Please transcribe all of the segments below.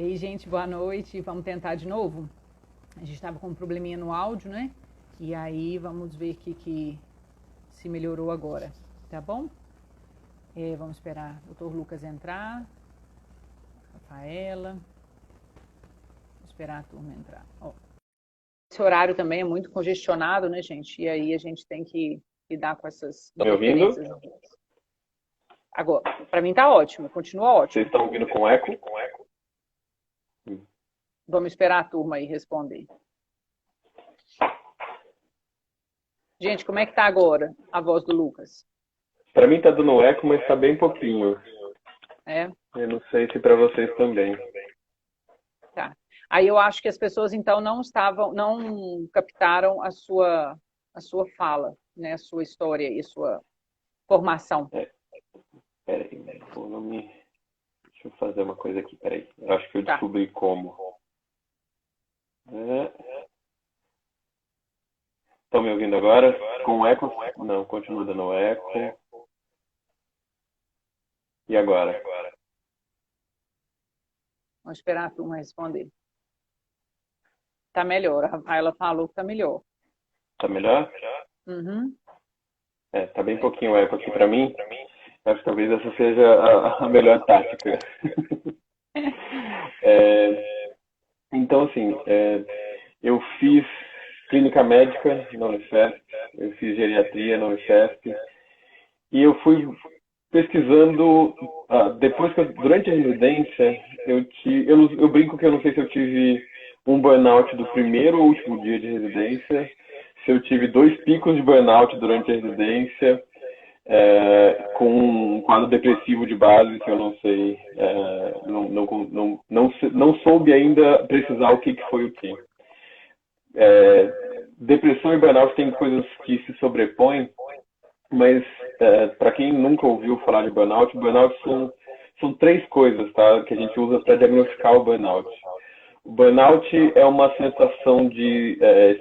Ei, gente, boa noite. Vamos tentar de novo? A gente estava com um probleminha no áudio, né? E aí vamos ver que se melhorou agora, tá bom? Vamos esperar o Dr. Lucas entrar, Rafaela, vamos esperar a turma entrar. Ó, esse horário também é muito congestionado, né, gente? E aí a gente tem que lidar com essas Tá me ouvindo? interferências. Agora, para mim tá ótimo, continua Vocês ótimo. estão ouvindo com eco? Vamos esperar a turma aí responder. Gente, como é que tá agora a voz do Lucas? Para mim tá dando eco, mas tá bem pouquinho. É? Eu não sei se para vocês também. Tá. Aí eu acho que as pessoas então não captaram a sua fala, né? A sua história e a sua formação. É, peraí, deixa eu fazer uma coisa aqui, peraí. Eu acho que eu Tá. descobri como. Estão me ouvindo agora? Com eco? Não, continua dando eco. E agora? Vamos esperar a turma responder. Tá melhor. A Rafaela falou que tá melhor. Tá melhor? Uhum. Tá bem pouquinho eco aqui para mim. Acho que talvez essa seja a melhor tática. É, então, assim, eu fiz clínica médica na Unifesp, eu fiz geriatria na Unifesp, e eu fui pesquisando, depois durante a residência, eu brinco que eu não sei se eu tive um burnout do primeiro ou último dia de residência, se eu tive dois picos de burnout durante a residência, com um quadro depressivo de base, que eu não sei, não soube ainda precisar o que foi o que. Depressão e burnout têm coisas que se sobrepõem, mas para quem nunca ouviu falar de burnout são três coisas, tá, que a gente usa para diagnosticar o burnout. O burnout é uma sensação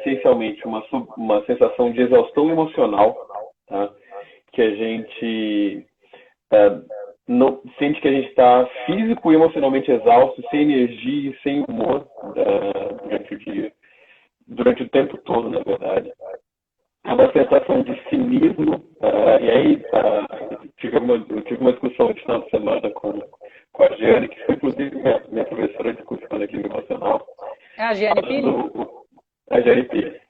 essencialmente, uma sensação de exaustão emocional, tá, que a gente sente que a gente está físico e emocionalmente exausto, sem energia e sem humor durante o dia, durante o tempo todo, na verdade. É uma sensação de cinismo, e aí eu tive uma discussão esse final de semana com a Giane, que foi inclusive minha professora de curso de química emocional, É a Giane Pili? falando a Giane Pires.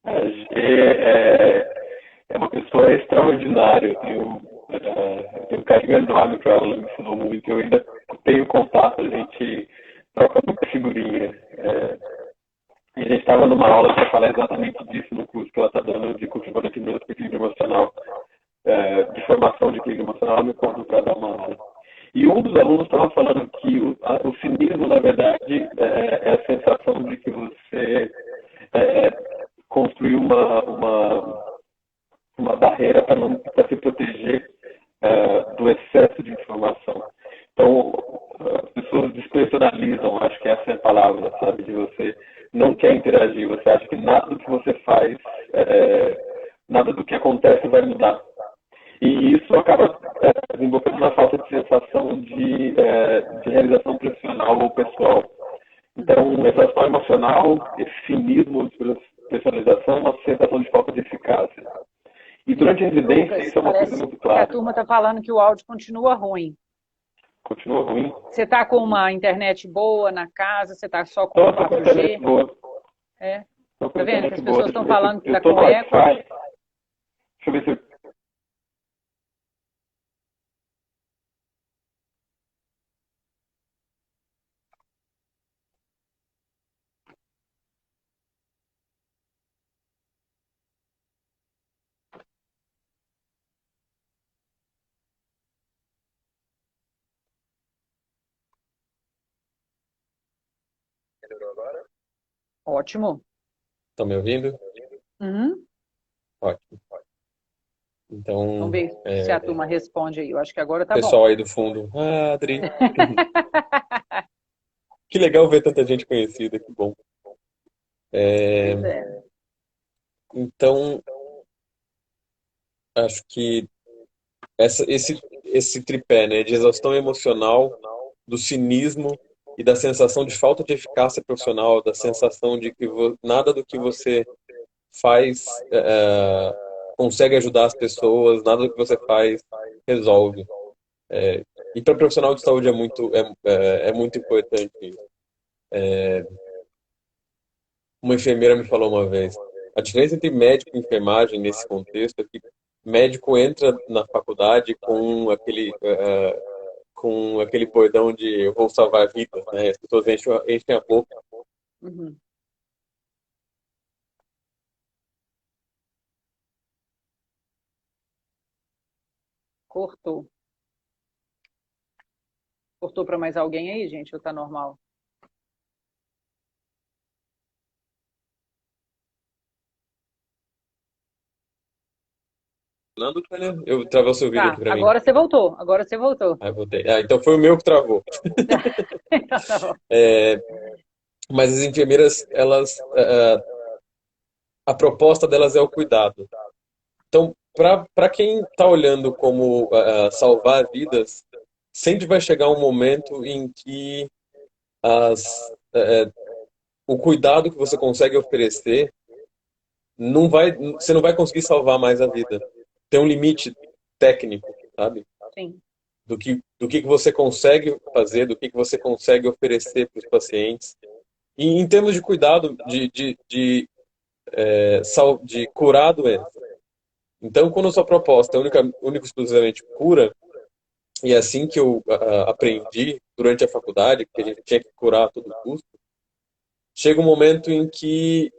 A G é uma pessoa extraordinária, eu tenho um carinho enorme para ela, ela me ensinou muito, eu ainda tenho contato, a gente troca muita figurinha. A gente estava numa aula para falar exatamente disso no curso que ela está dando de cultivando equilíbrio emocional, de formação de equilíbrio emocional, ela me convidou para dar uma aula. E um dos alunos estava falando que o cinismo, na verdade, é a sensação de que você construiu uma barreira para se proteger do excesso de informação. Então, as pessoas despersonalizam, acho que essa é a palavra, sabe? De você não quer interagir, você acha que nada do que você faz, nada do que acontece vai mudar. E isso acaba desenvolvendo uma falta de sensação de realização profissional ou pessoal. Então, exaustão emocional, esse cinismo, personalização, é uma sensação de falta de eficácia. E durante a residência, Lucas, isso é uma coisa parece muito que a clara. turma tá falando que o áudio continua ruim. Continua ruim. Você tá com uma internet boa na casa? Você tá só com Então, eu tô com a internet 4G? boa. É. Tô com a Tá vendo que internet as boa. pessoas Deixa eu estão ver falando se que eu tá tô com no eco? Wi-Fi. Deixa eu ver se eu... Melhorou agora? Ótimo. Estão me ouvindo? Uhum. Ótimo. Vamos Então, ver se a turma responde aí. Eu acho que agora tá bom. pessoal aí do fundo. Ah, Adri, que legal ver tanta gente conhecida, que bom. Pois é. Então, acho que esse tripé, né, de exaustão emocional, do cinismo e da sensação de falta de eficácia profissional, da sensação de que nada do que você faz consegue ajudar as pessoas, nada do que você faz resolve. E para profissional de saúde é muito importante isso. Uma enfermeira me falou uma vez, a diferença entre médico e enfermagem nesse contexto é que médico entra na faculdade com aquele bordão de eu vou salvar vidas, né? As pessoas enchem a boca. Uhum. Cortou. Cortou para mais alguém aí, gente? Ou tá normal? Nando, Tânia, eu travei o seu vídeo Tá, aqui para mim. agora você voltou. Agora você voltou. Aí voltei. Então foi o meu que travou. Então tá bom. Mas as enfermeiras, a proposta delas é o cuidado. Então, para quem está olhando como salvar vidas, sempre vai chegar um momento em que as, o cuidado que você consegue oferecer você não vai conseguir salvar mais a vida. Tem um limite técnico, sabe? Sim. Do que você consegue fazer, do que você consegue oferecer para os pacientes. E em termos de cuidado, de curar a doença. Então, quando a sua proposta é única e exclusivamente cura, e é assim que eu aprendi durante a faculdade, que a gente tinha que curar a todo custo, chega um momento em que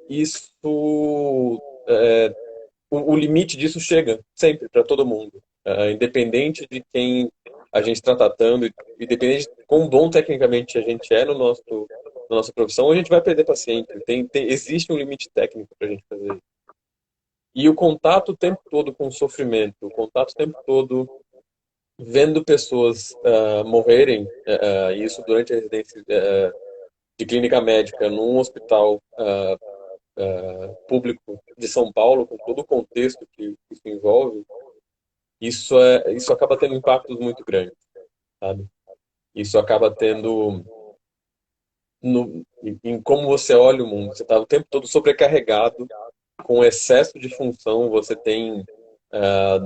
o limite disso chega sempre para todo mundo, independente de quem a gente está tratando, independente de quão bom tecnicamente a gente é na nossa profissão, a gente vai perder paciente. Existe um limite técnico para a gente fazer. E o contato o tempo todo com o sofrimento, o contato o tempo todo vendo pessoas morrerem, isso durante a residência de clínica médica num hospital público de São Paulo, com todo o contexto que isso envolve, isso acaba tendo impactos muito grandes, sabe? Isso acaba tendo em como você olha o mundo. Você está o tempo todo sobrecarregado, com excesso de função. Você tem,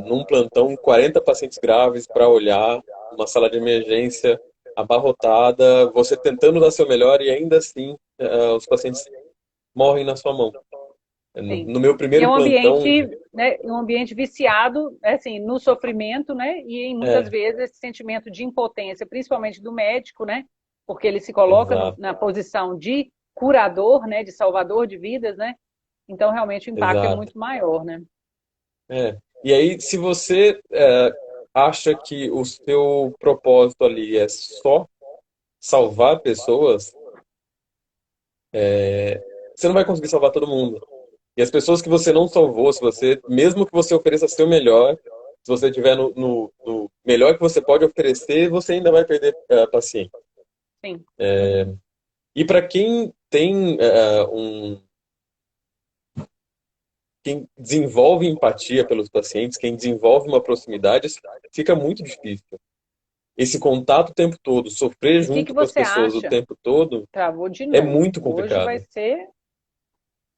num plantão, 40 pacientes graves para olhar, uma sala de emergência abarrotada, você tentando dar seu melhor e ainda assim os pacientes morrem na sua mão. Sim. No meu E é primeiro plantão, um ambiente viciado, assim, no sofrimento, né? E em muitas é, vezes esse sentimento de impotência, principalmente do médico, né? Porque ele se coloca exato, na posição de curador, né? De salvador de vidas, né? Então realmente o impacto é exato. muito maior, né? E aí, se você acha que o seu propósito ali é só salvar pessoas, você não vai conseguir salvar todo mundo. E as pessoas que você não salvou, mesmo que você ofereça seu melhor, se você estiver no melhor que você pode oferecer, você ainda vai perder paciente. Sim. E para quem tem quem desenvolve empatia pelos pacientes, quem desenvolve uma proximidade, fica muito difícil. Esse contato o tempo todo, sofrer O que que junto com as você pessoas o acha? tempo todo, Travou de é novo. muito Hoje vai complicado. ser.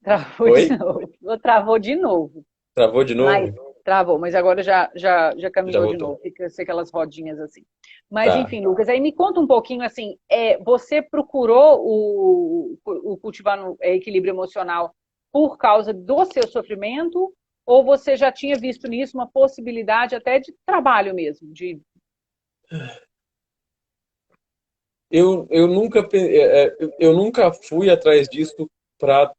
Travou de Oi? novo. Travou de novo. Travou de Mas novo? travou, mas agora já Já caminhou de voltou. novo. Fica aquelas rodinhas assim. Mas Tá. enfim, Lucas, aí me conta um pouquinho assim, você procurou o cultivar no equilíbrio emocional por causa do seu sofrimento, ou você já tinha visto nisso uma possibilidade até de trabalho mesmo, de Eu nunca fui atrás disso pra,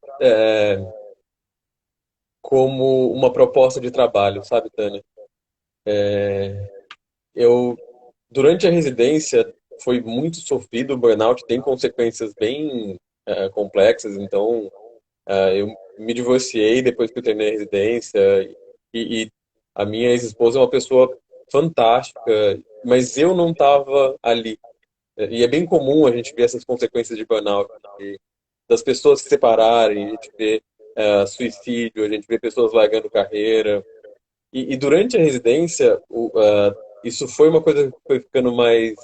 como uma proposta de trabalho, sabe, Tânia? Eu, durante a residência, foi muito sofrido. O burnout tem consequências bem complexas, então eu me divorciei depois que eu terminei a residência e a minha ex-esposa é uma pessoa fantástica, mas eu não estava ali. E é bem comum a gente ver essas consequências de burnout, das pessoas se separarem, a gente vê suicídio, a gente vê pessoas largando carreira. E durante a residência, isso foi uma coisa que foi ficando mais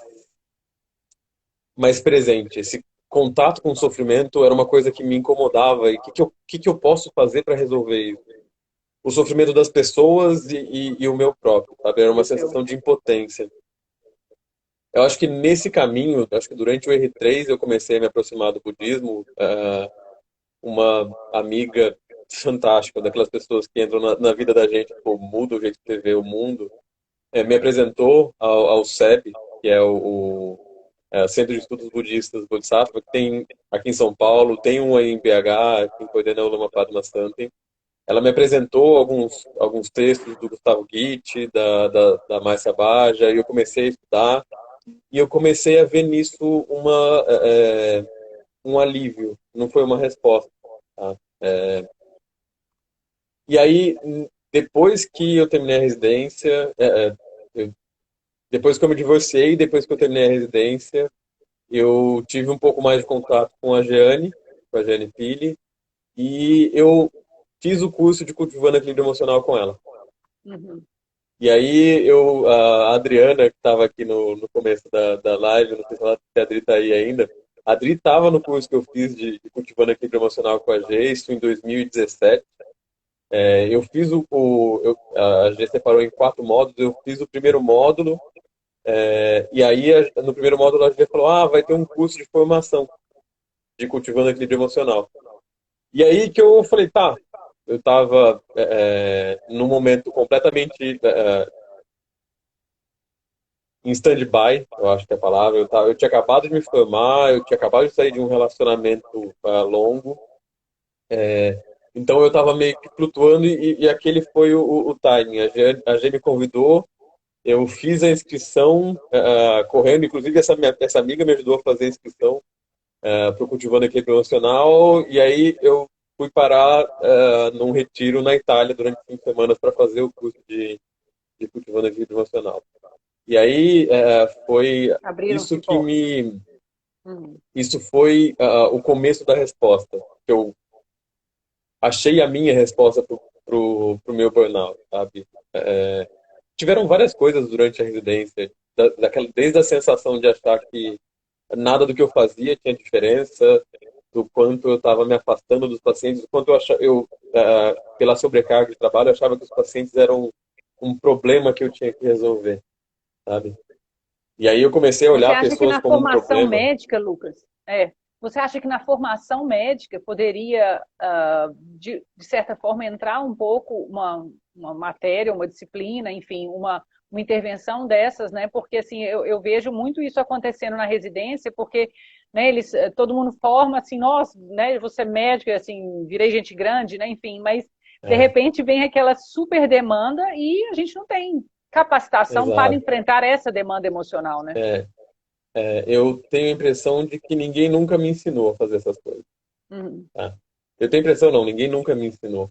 mais presente. Esse contato com o sofrimento era uma coisa que me incomodava. E o que eu posso fazer para resolver isso? O sofrimento das pessoas e o meu próprio, sabe? Era uma sensação de impotência. Eu acho que nesse caminho, acho que durante o R3 eu comecei a me aproximar do budismo. Uma amiga fantástica, daquelas pessoas que entram na vida da gente, tipo, muda o jeito que você vê o mundo, me apresentou ao SEB, que é o Centro de Estudos Budistas Bodhisattva, que tem aqui em São Paulo, tem um aí em BH, quem coordena é o Lama Padma Santen. Ela me apresentou alguns textos do Gustavo Gitt, da Márcia Baja, e eu comecei a estudar, e eu comecei a ver nisso um alívio, não foi uma resposta. Tá? E aí, depois que eu terminei a residência, depois que eu me divorciei, depois que eu terminei a residência, eu tive um pouco mais de contato com a Jeane Pili, e eu fiz o curso de cultivando equilíbrio emocional com ela. Uhum. E aí a Adriana, que estava aqui no começo da live, não sei se a Adri está aí ainda, a Adri estava no curso que eu fiz de cultivando equilíbrio emocional com a G, isso em 2017. Eu fiz a G separou em 4 módulos, eu fiz o primeiro módulo, e aí no primeiro módulo a G falou, vai ter um curso de formação de cultivando equilíbrio emocional. E aí que eu falei, tá, eu estava num momento completamente em stand-by, eu acho que é a palavra. Eu tinha acabado de me formar, eu tinha acabado de sair de um relacionamento longo, então eu estava meio que flutuando e aquele foi o timing. A G me convidou, eu fiz a inscrição correndo, inclusive essa amiga me ajudou a fazer a inscrição para o Cultivando Equilíbrio Emocional, e aí eu fui parar num retiro na Itália durante 5 semanas para fazer o curso de Cultivando Equilíbrio Emocional. E aí foi isso Abriram-se que portas. me... Isso foi o começo da resposta. Eu achei a minha resposta pro meu burnout, sabe? Tiveram várias coisas durante a residência, desde a sensação de achar que nada do que eu fazia tinha diferença, do quanto eu estava me afastando dos pacientes, do quanto pela sobrecarga de trabalho, eu achava que os pacientes eram um problema que eu tinha que resolver, sabe? E aí eu comecei a Você olhar acha que pessoas na como um formação problema. médica, Lucas, você acha que na formação médica poderia, de certa forma, entrar um pouco uma matéria, uma disciplina, enfim, uma intervenção dessas, né? Porque assim, eu vejo muito isso acontecendo na residência, porque né, todo mundo forma assim, nossa, né, você é médico, assim, virei gente grande, né? Enfim, mas de É, repente vem aquela super demanda e a gente não tem capacitação para exato. enfrentar essa demanda emocional, né? Eu tenho a impressão de que ninguém nunca me ensinou a fazer essas coisas. Uhum. Tá? Eu tenho a impressão, não, ninguém nunca me ensinou.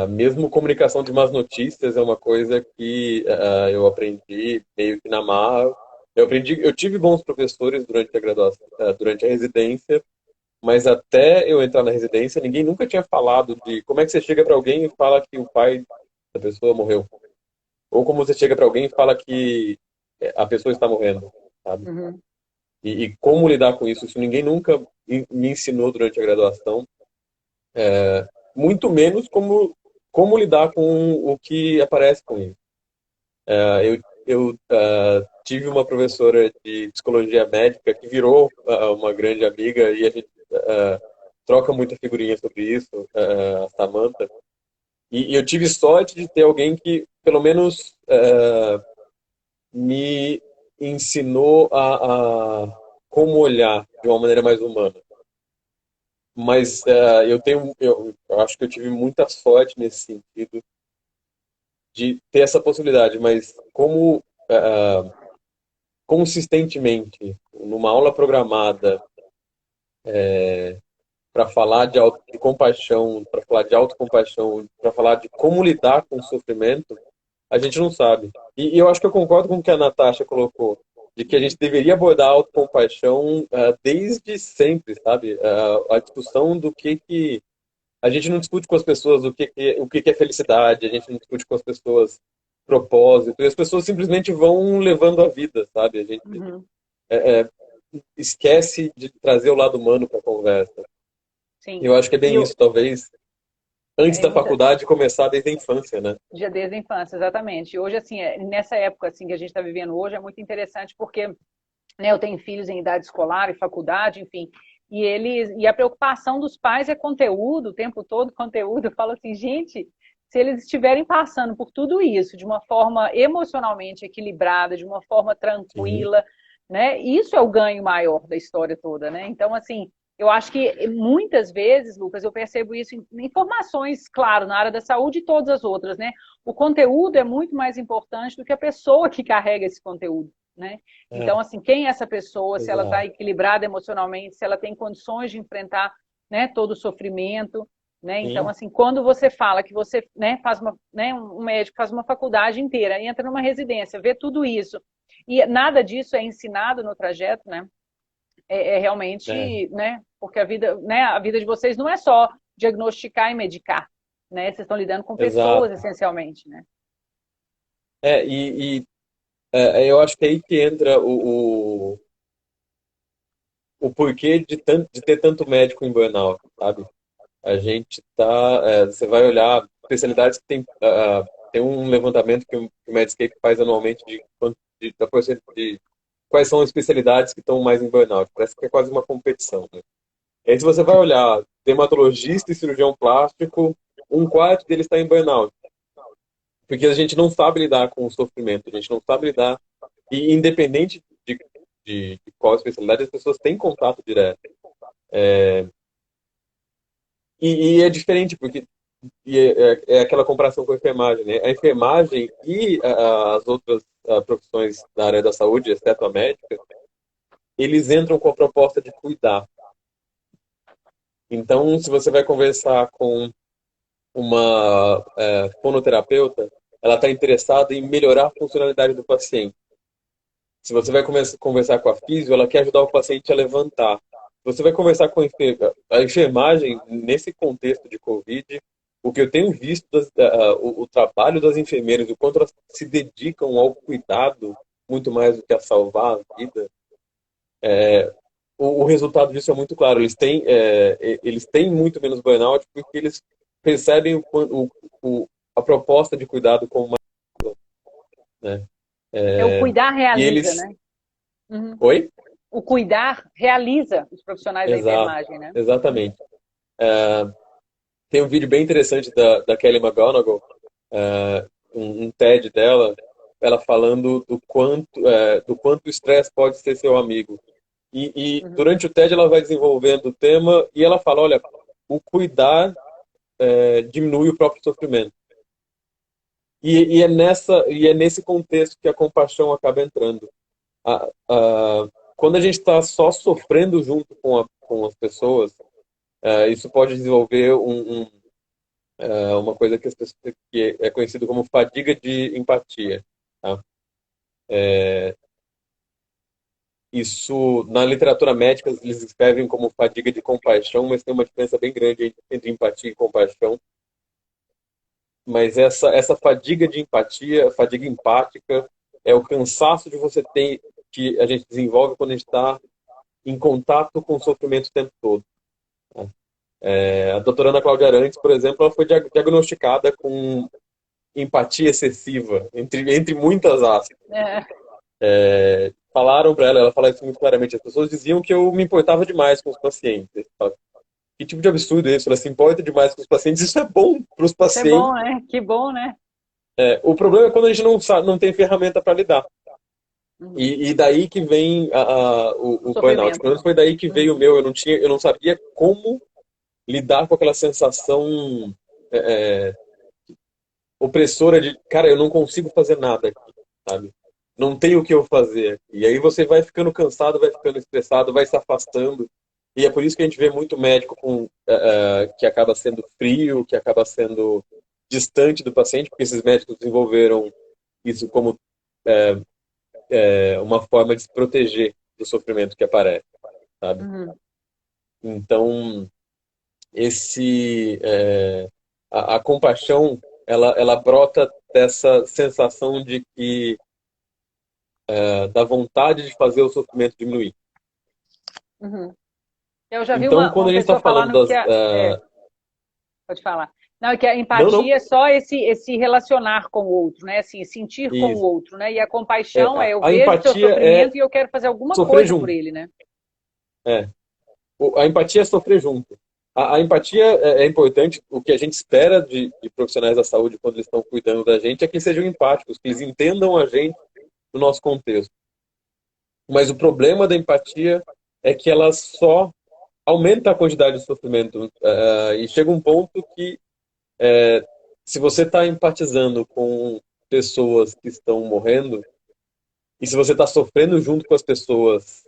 Mesmo comunicação de más notícias é uma coisa que eu aprendi meio que na marra. Eu tive bons professores durante a graduação, durante a residência, mas até eu entrar na residência, ninguém nunca tinha falado de como é que você chega para alguém e fala que o pai da pessoa morreu. Ou como você chega para alguém e fala que a pessoa está morrendo, sabe? Uhum. E como lidar com isso. Isso ninguém nunca me ensinou durante a graduação. Muito menos como lidar com o que aparece com isso. Eu tive uma professora de psicologia médica que virou uma grande amiga e a gente troca muita figurinha sobre isso, a Samantha. E eu tive sorte de ter alguém que, pelo menos, me ensinou a como olhar de uma maneira mais humana. Mas eu acho que eu tive muita sorte nesse sentido de ter essa possibilidade, mas como consistentemente, numa aula programada, para falar de compaixão, para falar de autocompaixão, para falar de como lidar com o sofrimento, a gente não sabe. E eu acho que eu concordo com o que a Natasha colocou, de que a gente deveria abordar a autocompaixão desde sempre, sabe? A discussão do que a gente não discute com as pessoas o que é felicidade, a gente não discute com as pessoas propósito, e as pessoas simplesmente vão levando a vida, sabe? A gente Uhum. esquece de trazer o lado humano para a conversa. Sim. Eu acho que é E bem isso, talvez, antes é, da muita, faculdade começar desde a infância, né? já desde a infância, exatamente. E hoje, assim, nessa época assim que a gente está vivendo hoje, é muito interessante porque, né, eu tenho filhos em idade escolar e faculdade, enfim, e a preocupação dos pais é conteúdo, o tempo todo conteúdo. Eu falo assim, gente, se eles estiverem passando por tudo isso de uma forma emocionalmente equilibrada, de uma forma Sim. tranquila, né, isso é o ganho maior da história toda, né? Então, assim, eu acho que muitas vezes, Lucas, eu percebo isso em informações, claro, na área da saúde e todas as outras, né? O conteúdo é muito mais importante do que a pessoa que carrega esse conteúdo, né? É, Então, assim, quem é essa pessoa, se ela está exato. equilibrada emocionalmente, se ela tem condições de enfrentar, né, todo o sofrimento, né? Então, Sim, assim, quando você fala que você, né, faz uma, né, um médico faz uma faculdade inteira, entra numa residência, vê tudo isso, e nada disso é ensinado no trajeto, né? É é, realmente, né? Porque a vida de vocês não é só diagnosticar e medicar, né? Vocês estão lidando com pessoas, exato. essencialmente, né? Eu acho que é aí que entra o porquê de ter tanto médico em burnout, sabe? A gente tá, você vai olhar especialidades que tem um levantamento que o Medscape faz anualmente da de quais são as especialidades que estão mais em burnout. Parece que é quase uma competição, né? E aí, se você vai olhar dermatologista e cirurgião plástico, um quarto deles está em burnout. Porque a gente não sabe lidar com o sofrimento, a gente não sabe lidar. E independente de qual especialidade, as pessoas têm contato direto. E é diferente, porque é aquela comparação com a enfermagem, né? A enfermagem e as outras profissões da área da saúde, exceto a médica, eles entram com a proposta de cuidar. Então, se você vai conversar com uma fonoterapeuta, ela está interessada em melhorar a funcionalidade do paciente. Se você vai conversar com a físio, ela quer ajudar o paciente a levantar. Você vai conversar com a enfermagem, nesse contexto de Covid, o que eu tenho visto, o trabalho das enfermeiras, o quanto elas se dedicam ao cuidado, muito mais do que a salvar a vida, o resultado disso é muito claro. Eles têm muito menos burnout porque eles percebem a proposta de cuidado como uma, né? É o cuidar E realiza, eles... né? Uhum. Oi? O cuidar realiza os profissionais da Exato, enfermagem, né? Uhum. exatamente. Tem um vídeo bem interessante da Kelly McGonigal, um TED dela, ela falando do quanto o estresse pode ser seu amigo. E Uhum. durante o TED ela vai desenvolvendo o tema e ela fala, olha, o cuidar diminui o próprio sofrimento. E é nesse contexto que a compaixão acaba entrando. Quando a gente está só sofrendo junto com as pessoas, isso pode desenvolver uma coisa que é conhecido como fadiga de empatia. Tá? Isso, na literatura médica, eles escrevem como fadiga de compaixão, mas tem uma diferença bem grande entre empatia e compaixão. Mas essa fadiga de empatia, fadiga empática, é o cansaço de você ter, que a gente desenvolve quando a gente está em contato com o sofrimento o tempo todo. Tá? A doutora Ana Cláudia Arantes, por exemplo, ela foi diagnosticada com empatia excessiva, entre muitas aspas. É, Falaram para ela, ela fala isso muito claramente, as pessoas diziam que eu me importava demais com os pacientes. Que tipo de absurdo é isso? Ela se importa demais com os pacientes, isso é bom para os isso é pacientes. bom, né? Que bom, né? O problema é quando a gente não sabe, não tem ferramenta para lidar. Uhum. E daí que vem O o burnout. Pelo sofrimento. menos foi daí que veio o Uhum. meu. Eu não sabia como lidar com aquela sensação opressora de, cara, eu não consigo fazer nada aqui, sabe? Não tem o que eu fazer. E aí você vai ficando cansado, vai ficando estressado, vai se afastando. E é por isso que a gente vê muito médico que acaba sendo frio, que acaba sendo distante do paciente, porque esses médicos desenvolveram isso como uma forma de se proteger do sofrimento que aparece, sabe? Uhum. Então, esse a compaixão ela brota dessa sensação de que da vontade de fazer o sofrimento diminuir. Uhum. Eu já vi Então, quando uma a gente está pessoa falando falando que das... pode falar. Não, é que a Não, não, empatia é só esse relacionar com o outro, né? Assim, sentir com o isso. outro, né? E a compaixão é eu A vejo o seu empatia é sofrimento e eu quero fazer alguma sofrer coisa por junto. ele, né? É. A empatia é sofrer junto. A empatia é importante. O que a gente espera de profissionais da saúde quando eles estão cuidando da gente é que eles sejam empáticos, que eles entendam a gente no nosso contexto. Mas o problema da empatia é que ela só aumenta a quantidade de sofrimento. E chega um ponto que, se você está empatizando com pessoas que estão morrendo, e se você está sofrendo junto com as pessoas,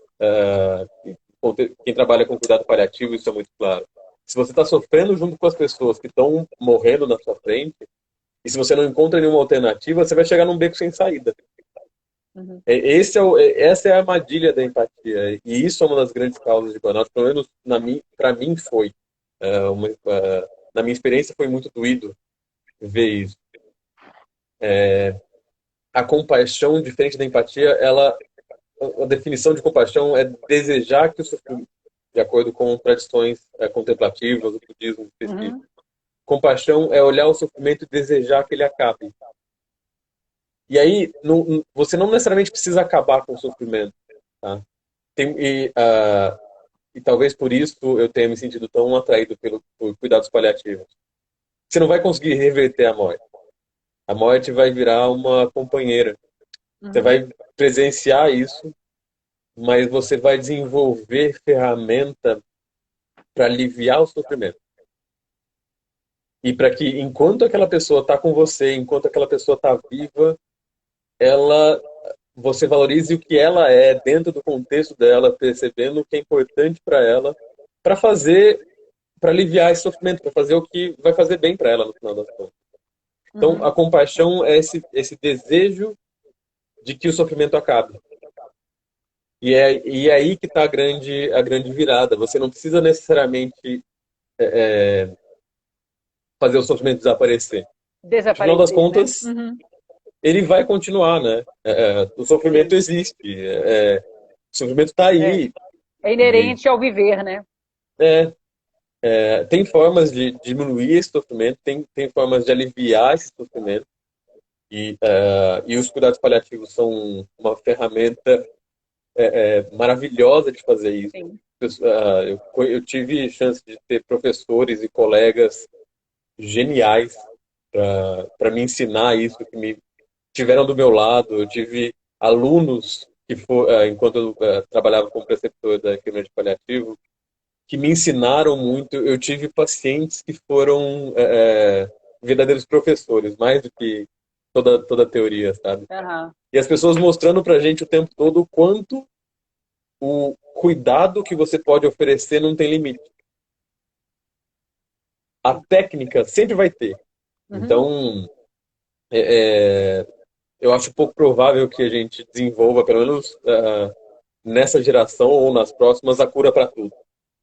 quem trabalha com cuidado paliativo, isso é muito claro. Se você está sofrendo junto com as pessoas que estão morrendo na sua frente, e se você não encontra nenhuma alternativa, você vai chegar num beco sem saída. Uhum. Essa é a armadilha da empatia. E isso é uma das grandes causas de burnout. Pelo menos para mim foi. Na minha experiência foi muito doído ver isso. A compaixão, diferente da empatia, a definição de compaixão é desejar que o sofrimento, de acordo com tradições contemplativas, o budismo específico. Uhum. Compaixão é olhar o sofrimento e desejar que ele acabe. E aí, você não necessariamente precisa acabar com o sofrimento. Tá? E talvez por isso eu tenha me sentido tão atraído por cuidados paliativos. Você não vai conseguir reverter a morte. A morte vai virar uma companheira. Você Uhum. vai presenciar isso, mas você vai desenvolver ferramenta para aliviar o sofrimento. E para que, enquanto aquela pessoa está com você, enquanto aquela pessoa está viva, você valorize o que ela é dentro do contexto dela, percebendo o que é importante para fazer, para aliviar esse sofrimento, para fazer o que vai fazer bem para ela no final das contas. Então, Uhum. a compaixão é esse desejo de que o sofrimento acabe. E é aí que está a grande virada. Você não precisa necessariamente fazer o sofrimento desaparecer. No final das Desaparecer, né? contas, Uhum. ele vai continuar, né? O sofrimento Sim. existe. O sofrimento está É. aí. É E, inerente ao viver, né? é, tem formas de diminuir esse sofrimento, tem formas de aliviar esse sofrimento. E os cuidados paliativos são uma ferramenta maravilhosa de fazer isso. Sim. Eu tive chance de ter professores e colegas geniais para me ensinar isso, que me tiveram do meu lado. Eu tive alunos enquanto eu trabalhava como preceptor da clínica de paliativo, que me ensinaram muito. Eu tive pacientes que foram verdadeiros professores, mais do que toda a teoria, sabe? Uhum. E as pessoas mostrando pra gente o tempo todo o quanto o cuidado que você pode oferecer não tem limite. A técnica sempre vai ter. Uhum. Então, eu acho pouco provável que a gente desenvolva, pelo menos nessa geração ou nas próximas, a cura para tudo.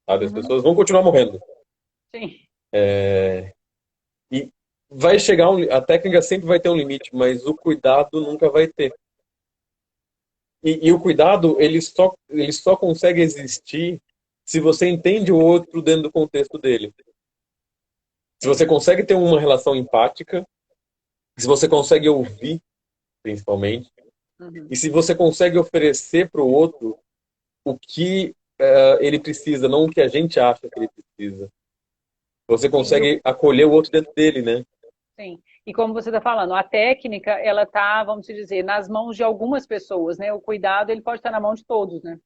Sabe? As Uhum. pessoas vão continuar morrendo. Sim. E vai chegar a técnica sempre vai ter um limite, mas o cuidado nunca vai ter. E o cuidado, ele só consegue existir se você entende o outro dentro do contexto dele. Se você Sim. consegue ter uma relação empática, se você consegue ouvir, principalmente, Uhum. e se você consegue oferecer para o outro o que ele precisa, não o que a gente acha que ele precisa. Você Sim. consegue acolher o outro dentro dele, né? Sim. E como você está falando, a técnica, ela está, vamos dizer, nas mãos de algumas pessoas, né? O cuidado, ele pode estar na mão de todos, né?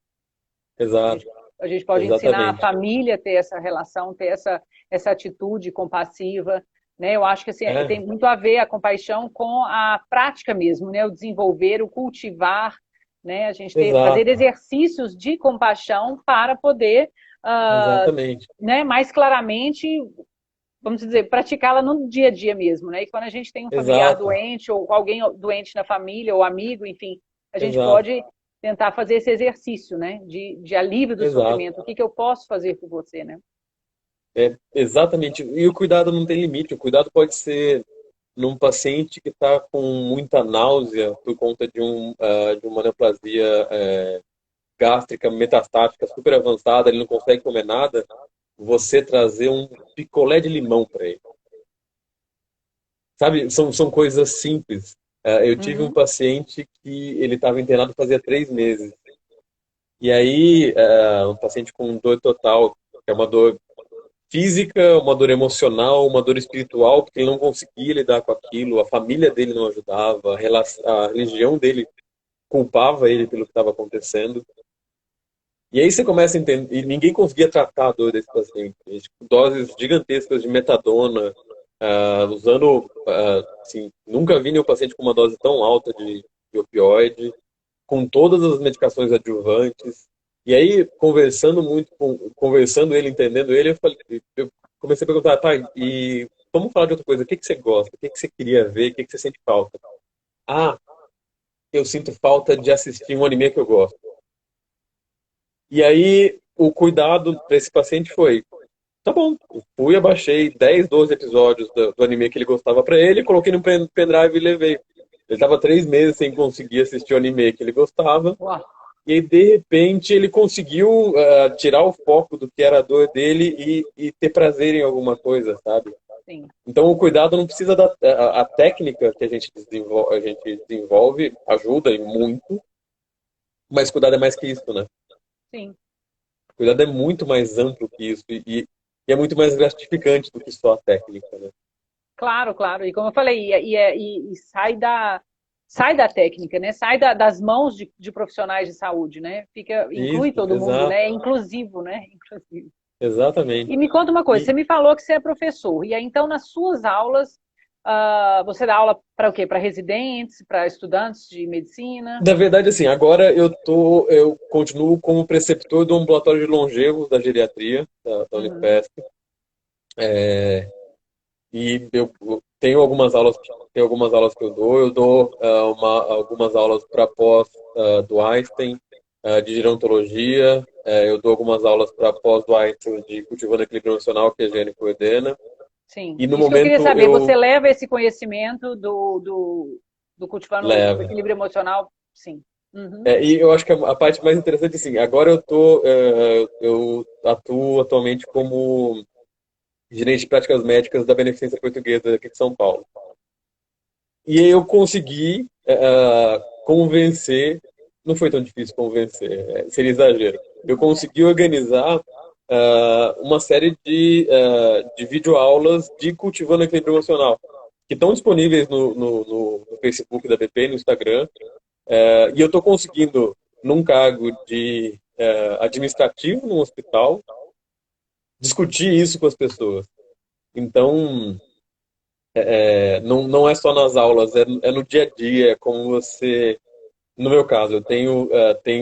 A Exato, gente, a gente pode ensinar a exatamente. família a ter essa relação, ter essa atitude compassiva, né? Eu acho que assim, É, tem muito a ver a compaixão com a prática mesmo, né? O desenvolver, o cultivar, né? A gente fazer exato, exercícios de compaixão para poder, exatamente, né? Mais claramente, vamos dizer, praticá-la no dia a dia mesmo, né? E quando a gente tem um familiar exato, doente ou alguém doente na família ou amigo, enfim, a gente exato, pode tentar fazer esse exercício, né? De alívio do exato. sofrimento. O que que eu posso fazer por você, né? Exatamente. E o cuidado não tem limite. O cuidado pode ser num paciente que está com muita náusea por conta de uma neoplasia gástrica metastática super avançada, ele não consegue comer nada, você trazer um picolé de limão para ele. Sabe, são coisas simples. Eu tive um Uhum. paciente que ele estava internado fazia 3 meses. E aí, um paciente com dor total, que é uma dor física, uma dor emocional, uma dor espiritual, porque ele não conseguia lidar com aquilo, a família dele não ajudava, a religião dele culpava ele pelo que estava acontecendo. E aí você começa a entender, e ninguém conseguia tratar a dor desse paciente. Doses gigantescas de metadona, usando, assim, nunca vi nenhum paciente com uma dose tão alta de opioide, com todas as medicações adjuvantes. E aí, conversando ele, entendendo ele, eu comecei a perguntar, tá, e vamos falar de outra coisa, o que que você gosta, o que que você queria ver, o que que você sente falta? Ah, eu sinto falta de assistir um anime que eu gosto. E aí, o cuidado para esse paciente foi, tá bom, eu fui, abaixei 10, 12 episódios do anime que ele gostava para ele, coloquei no pendrive e levei. Ele estava 3 meses sem conseguir assistir o anime que ele gostava. Uau. E aí, de repente, ele conseguiu tirar o foco do que era a dor dele e ter prazer em alguma coisa, sabe? Sim, Então, o cuidado não precisa a técnica que a gente desenvolve ajuda e muito, mas cuidado é mais que isso, né? sim. Cuidado é muito mais amplo que isso e é muito mais gratificante do que só a técnica, né? Claro, claro. E como eu falei, e sai da técnica, né? Sai das mãos de profissionais de saúde, né? Inclui Isso, todo mundo, exato, né? É inclusivo, né? Inclusivo. E exatamente. me conta uma coisa, você E, me falou que você é professor, e aí então nas suas aulas, você dá aula para o quê? Para residentes, para estudantes de medicina? na verdade, assim, agora eu continuo como preceptor do ambulatório de longevos da geriatria da Uhum. Unifesp. E eu tenho algumas aulas que eu dou algumas aulas para pós do Einstein, de gerontologia, eu dou algumas aulas para pós do Einstein de cultivando equilíbrio emocional, que a Jane coordena, Sim. e no Isso que eu queria momento saber, você eu leva esse conhecimento do cultivando o levo. equilíbrio emocional? Sim. Uhum. E eu acho que a parte mais interessante, assim, agora eu atuo atualmente como gerente de práticas médicas da Beneficência Portuguesa aqui de São Paulo. E aí eu consegui convencer, não foi tão difícil convencer, seria exagero. Eu consegui organizar uma série de videoaulas de cultivando equilíbrio emocional, que estão disponíveis no Facebook da BP, no Instagram, e eu estou conseguindo, num cargo de administrativo no hospital, discutir isso com as pessoas. Então, não é só nas aulas, é no dia a dia, é como você. No meu caso, eu tenho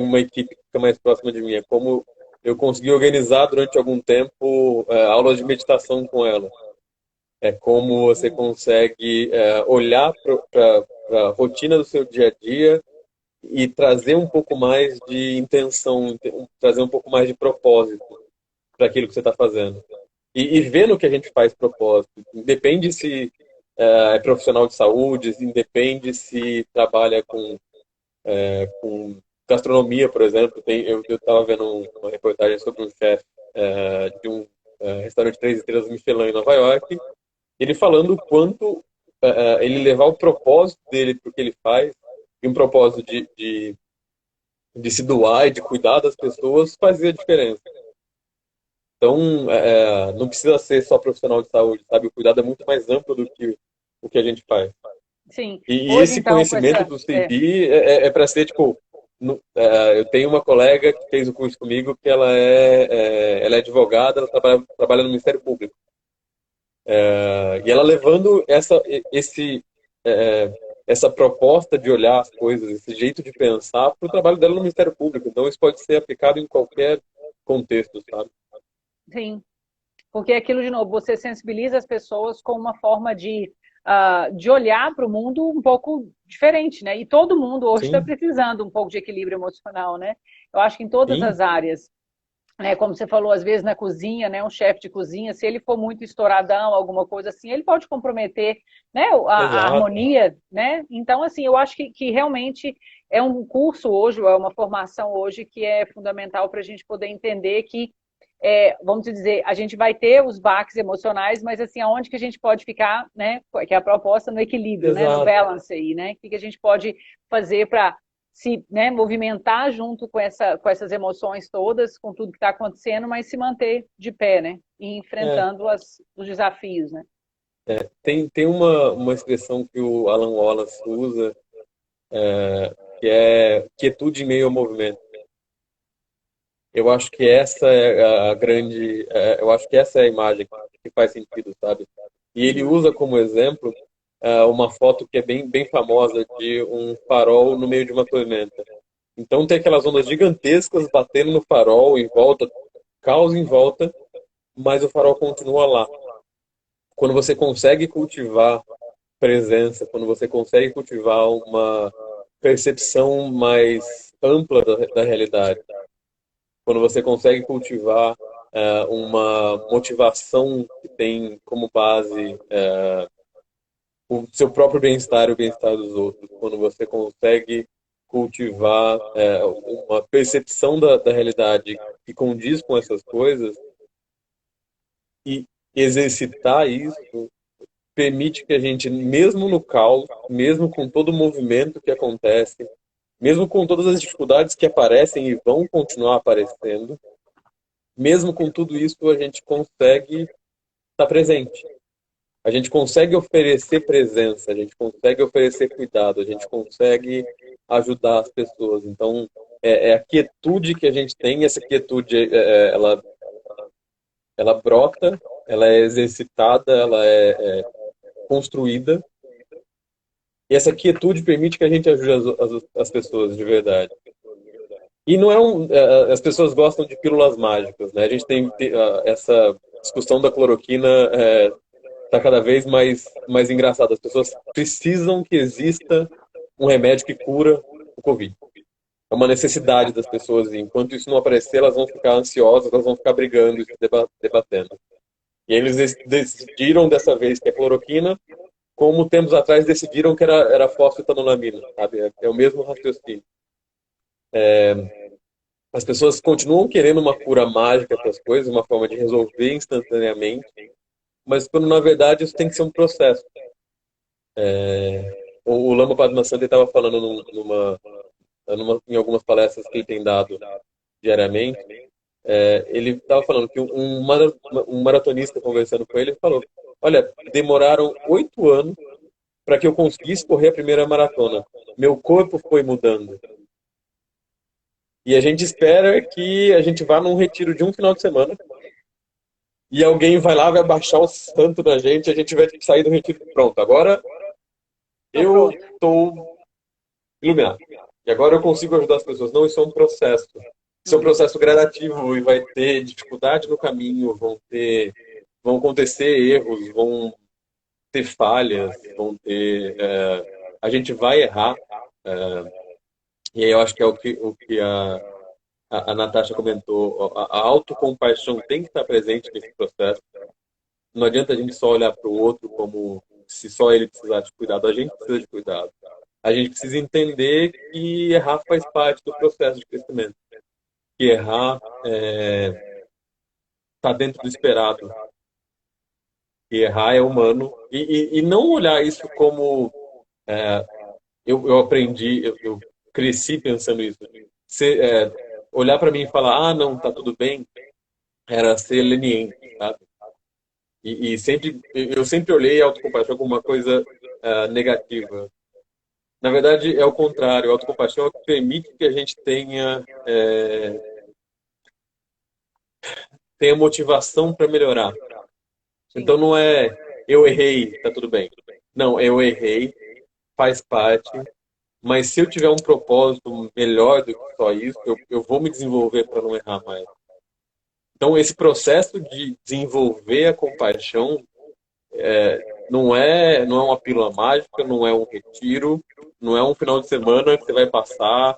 uma equipe que fica mais próxima de mim, é como eu consegui organizar durante algum tempo aulas de meditação com ela. É como você consegue olhar para a rotina do seu dia a dia e trazer um pouco mais de intenção, trazer um pouco mais de propósito para aquilo que você está fazendo. E vendo que a gente faz propósito. Independe se é profissional de saúde, independe se trabalha com gastronomia, por exemplo. Eu estava vendo uma reportagem sobre um chefe de um restaurante 3 estrelas Michelin em Nova York, ele falando o quanto ele levar o propósito dele para o que ele faz, e um propósito de se doar e de cuidar das pessoas, fazia diferença. Então, não precisa ser só profissional de saúde, sabe? O cuidado é muito mais amplo do que o que a gente faz. Sim. E Hoje, esse então, com conhecimento essa. do CID é para ser, tipo, eu tenho uma colega que fez o curso comigo que ela é advogada, ela trabalha no Ministério Público. E ela levando essa proposta de olhar as coisas, esse jeito de pensar para o trabalho dela no Ministério Público. Então, isso pode ser aplicado em qualquer contexto, sabe? Sim. Porque é aquilo, de novo, você sensibiliza as pessoas com uma forma de olhar para o mundo um pouco diferente, né? E todo mundo hoje está Sim, precisando um pouco de equilíbrio emocional, né? Eu acho que em todas sim, as áreas, né? Como você falou, às vezes na cozinha, né? Um chefe de cozinha, se ele for muito estouradão, alguma coisa assim, ele pode comprometer, né? A exato. harmonia, né? Então, assim, eu acho que realmente é um curso hoje, é uma formação hoje que é fundamental para a gente poder entender que, vamos dizer, a gente vai ter os baques emocionais, mas assim, aonde que a gente pode ficar, né? Que é a proposta no equilíbrio, né? No Exato. balance aí, né? O que a gente pode fazer para se, né, movimentar junto com essas emoções todas, com tudo que está acontecendo, mas se manter de pé, né? E É, enfrentando os desafios, né? tem uma expressão que o Alan Wallace usa, que é quietude em meio ao movimento. Eu acho que essa é a grande, eu acho que essa é a imagem que faz sentido, sabe? E ele Uhum. usa como exemplo uma foto que é bem famosa de um farol no meio de uma tormenta. Então tem aquelas ondas gigantescas batendo no farol em volta, caos em volta, mas o farol continua lá. Quando você consegue cultivar presença, quando você consegue cultivar uma percepção mais ampla da realidade, quando você consegue cultivar uma motivação que tem como base o seu próprio bem-estar e o bem-estar dos outros, quando você consegue cultivar uma percepção da realidade que condiz com essas coisas e exercitar isso, permite que a gente, mesmo no caos, mesmo com todo o movimento que acontece, mesmo com todas as dificuldades que aparecem e vão continuar aparecendo, mesmo com tudo isso, a gente consegue estar presente. A gente consegue oferecer presença, a gente consegue oferecer cuidado, a gente consegue ajudar as pessoas. Então, é a quietude que a gente tem, essa quietude, ela brota, ela é exercitada, ela é construída, e essa quietude permite que a gente ajude as pessoas de verdade. E não é as pessoas gostam de pílulas mágicas, né? A gente tem essa discussão da cloroquina está cada vez mais engraçada. As pessoas precisam que exista um remédio que cura o Covid. É uma necessidade das pessoas. E enquanto isso não aparecer, elas vão ficar ansiosas, elas vão ficar brigando e se debatendo. E eles decidiram dessa vez que é cloroquina, como tempos atrás decidiram que era fosfetanolamina, sabe? É o mesmo raciocínio. As pessoas continuam querendo uma cura mágica para as coisas, uma forma de resolver instantaneamente, mas quando na verdade isso tem que ser um processo. O Lama Padmasambhava estava falando em algumas palestras que ele tem dado diariamente, ele estava falando que um maratonista conversando com ele falou: olha, demoraram 8 anos para que eu conseguisse correr a primeira maratona. Meu corpo foi mudando. E a gente espera que a gente vá num retiro de um final de semana e alguém vai lá, vai baixar o santo da gente, e a gente vai sair do retiro. Pronto, agora Tô eu pronto. estou iluminado. E agora eu consigo ajudar as pessoas. Não, isso é um processo. Isso é um Uhum. processo gradativo e vai ter dificuldade no caminho, vão acontecer erros, vão ter falhas, a gente vai errar. E aí eu acho que é o que a Natasha comentou. A autocompaixão tem que estar presente nesse processo. Não adianta a gente só olhar para o outro como se só ele precisar de cuidado. A gente precisa de cuidado. A gente precisa entender que errar faz parte do processo de crescimento. Que errar está dentro do esperado. Que errar é humano. E não olhar isso como... eu aprendi, eu cresci pensando isso. Olhar para mim e falar, ah, não, tá tudo bem, era ser leniente, sabe? E eu sempre olhei a autocompaixão como uma coisa negativa. Na verdade, é o contrário. A autocompaixão é o que permite que a gente tenha motivação para melhorar. Sim. Então não é eu errei, tá tudo bem. Não, eu errei, faz parte, mas se eu tiver um propósito melhor do que só isso, eu vou me desenvolver para não errar mais. Então esse processo de desenvolver a compaixão não é uma pílula mágica, não é um retiro, não é um final de semana que você vai passar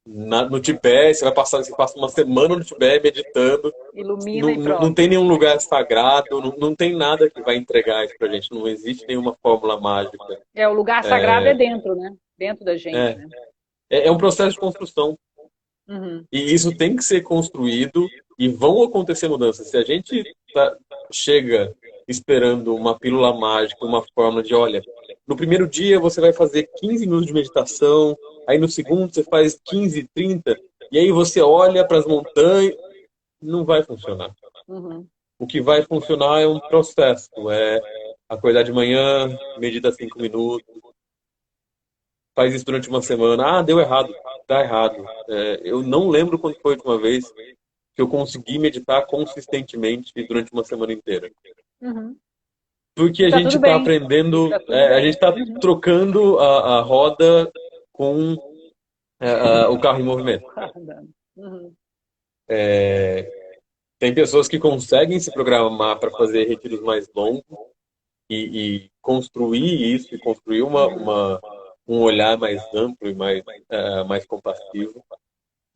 no Tibete, você passa uma semana no Tibete meditando. Ilumina Não, e não pronto. tem nenhum lugar sagrado, não tem nada que vai entregar isso pra gente, não existe nenhuma fórmula mágica. O lugar sagrado é dentro, né? dentro da gente, É, né? é um processo de construção. Uhum, E isso tem que ser construído e vão acontecer mudanças. Se a gente chega esperando uma pílula mágica, uma fórmula de, olha, no primeiro dia você vai fazer 15 minutos de meditação, aí no segundo você faz 15, 30, e aí você olha para as montanhas, não vai funcionar. uhum, O que vai funcionar é um processo, é acordar de manhã, medita 5 minutos, faz isso durante uma semana. Ah, deu errado, tá errado. Eu não lembro quando foi a última vez que eu consegui meditar consistentemente durante uma semana inteira. uhum. Porque E a tá gente tudo está bem, aprendendo, tá tudo a bem. gente está Uhum. trocando a roda com o carro em movimento. Guardando. Uhum, Tem pessoas que conseguem se programar para fazer retiros mais longos e construir isso, e construir uhum, um olhar mais amplo e mais compassivo.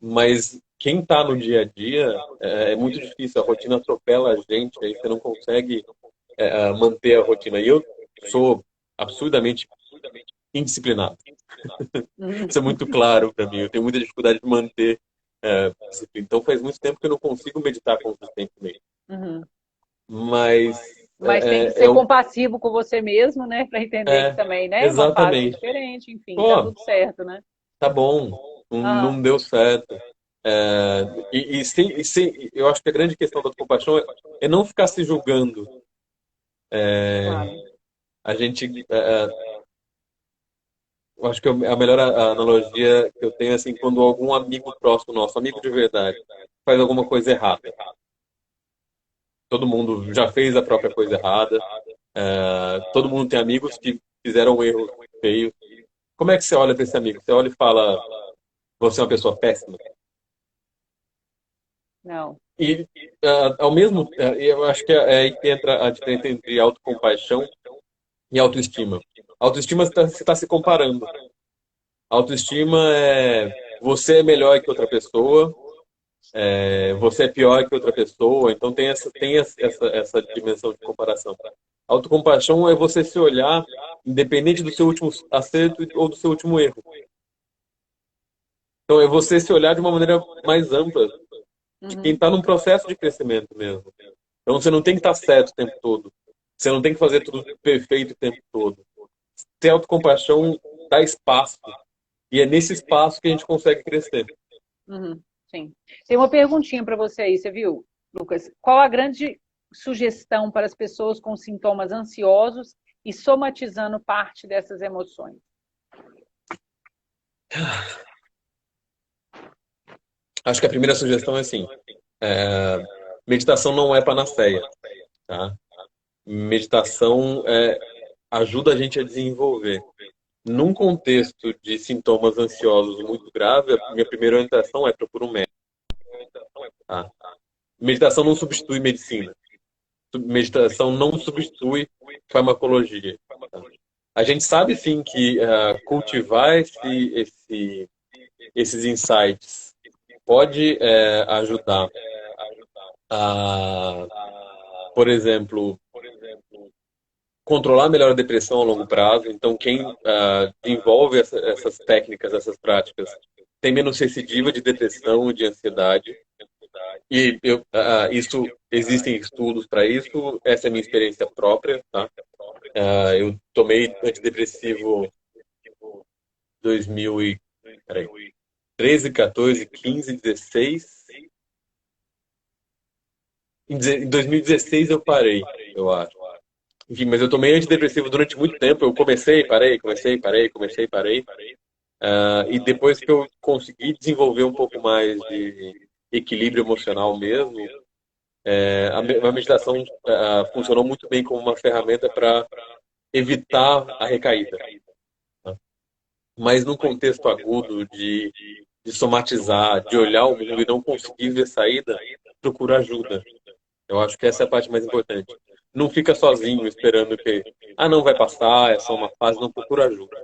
Mas quem está no dia a dia é muito difícil, a rotina atropela a gente, aí você não consegue manter a rotina. E eu sou absurdamente indisciplinado. uhum, Isso é muito claro para mim. Eu tenho muita dificuldade de manter disciplina. Então faz muito tempo que eu não consigo meditar consistentemente. uhum. Mas Mas tem que é ser compassivo com você mesmo, né? Para entender que é, também, né? É uma fase exatamente. diferente, enfim, tá Pô, tudo certo, né? tá bom, Aham, não deu certo. Eu acho que a grande questão da compaixão é não ficar se julgando. claro. A gente, eu acho que a melhor analogia que eu tenho é assim, quando algum amigo próximo nosso, amigo de verdade, faz alguma coisa errada. Todo mundo já fez a própria coisa errada. Todo mundo tem amigos que fizeram um erro feio. Como é que você olha para esse amigo? Você olha e fala, você é uma pessoa péssima? Não. E, ao mesmo eu acho que é aí que entra a diferença entre autocompaixão e autoestima. Autoestima você está se comparando. Autoestima é você é melhor que outra pessoa, você é pior que outra pessoa, então tem essa dimensão de comparação. Autocompaixão é você se olhar, independente do seu último acerto ou do seu último erro. Então é você se olhar de uma maneira mais ampla, de quem Uhum, está num processo de crescimento mesmo. Então você não tem que estar certo o tempo todo. Você não tem que fazer tudo perfeito o tempo todo. Ter autocompaixão dá espaço. E é nesse espaço que a gente consegue crescer. uhum, sim. Tem uma perguntinha para você aí, você viu, Lucas? Qual a grande sugestão para as pessoas com sintomas ansiosos e somatizando parte dessas emoções? Acho que a primeira sugestão é assim: é, meditação não é panaceia, tá? Meditação ajuda a gente a desenvolver. Num contexto de sintomas ansiosos muito grave, a minha primeira orientação é procurar um médico. Tá? Meditação não substitui medicina. Meditação não substitui farmacologia. Tá? A gente sabe sim que cultivar esses insights pode ajudar a, por exemplo, controlar melhor a depressão a longo prazo. Então, quem desenvolve essas técnicas, essas práticas, tem menos recidiva de depressão e de ansiedade. E isso existem estudos para isso. Essa é a minha experiência própria, tá? Eu tomei antidepressivo 2000 e, peraí, 13, 14, 15, 16. Em 2016 eu parei, eu acho. Enfim, mas eu tomei antidepressivo durante muito tempo. Eu comecei, parei, comecei, parei, comecei, parei. E depois que eu consegui desenvolver um pouco mais de equilíbrio emocional mesmo, a meditação funcionou muito bem como uma ferramenta para evitar a recaída. Tá? Mas num contexto agudo de somatizar, de olhar o mundo e não conseguir ver saída, procura ajuda. Eu acho que essa é a parte mais importante. Não fica sozinho esperando que, não vai passar, é só uma fase, não procura ajuda.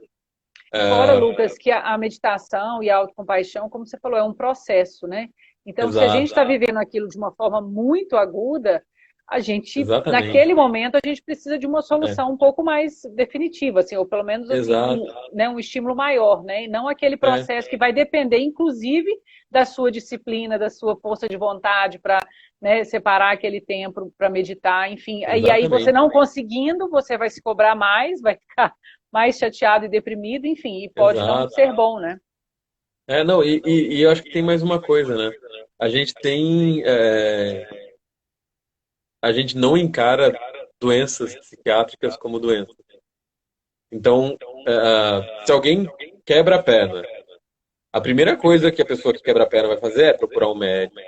E fora, É, Lucas, que a meditação e a autocompaixão, como você falou, é um processo, né? Então, se a gente exato. está vivendo aquilo de uma forma muito aguda, a gente, Exatamente. naquele momento, a gente precisa de uma É, solução um pouco mais definitiva, assim, ou pelo menos assim, exato. né, um estímulo maior, né? E não aquele É, processo que vai depender, inclusive, da sua disciplina, da sua força de vontade para, né, separar aquele tempo para meditar, enfim. E aí você exatamente. não conseguindo, você vai se cobrar mais, vai ficar mais chateado e deprimido, enfim, e pode não Exato. ser bom, né? Não, e eu acho que tem mais uma coisa, né? A gente tem, a gente não encara doenças psiquiátricas como doenças. Então, se alguém quebra a perna, a primeira coisa que a pessoa que quebra a perna vai fazer é procurar um médico,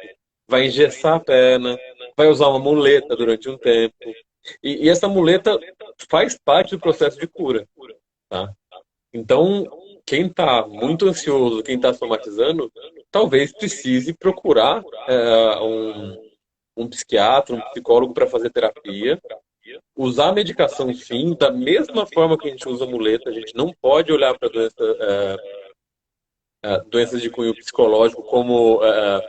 vai engessar a perna, vai usar uma muleta durante um tempo. E essa muleta faz parte do processo de cura, tá? Então, quem está muito ansioso, quem está somatizando, talvez precise procurar um psiquiatra, um psicólogo para fazer terapia, usar a medicação sim, da mesma forma que a gente usa muleta, a gente não pode olhar para doenças de cunho psicológico como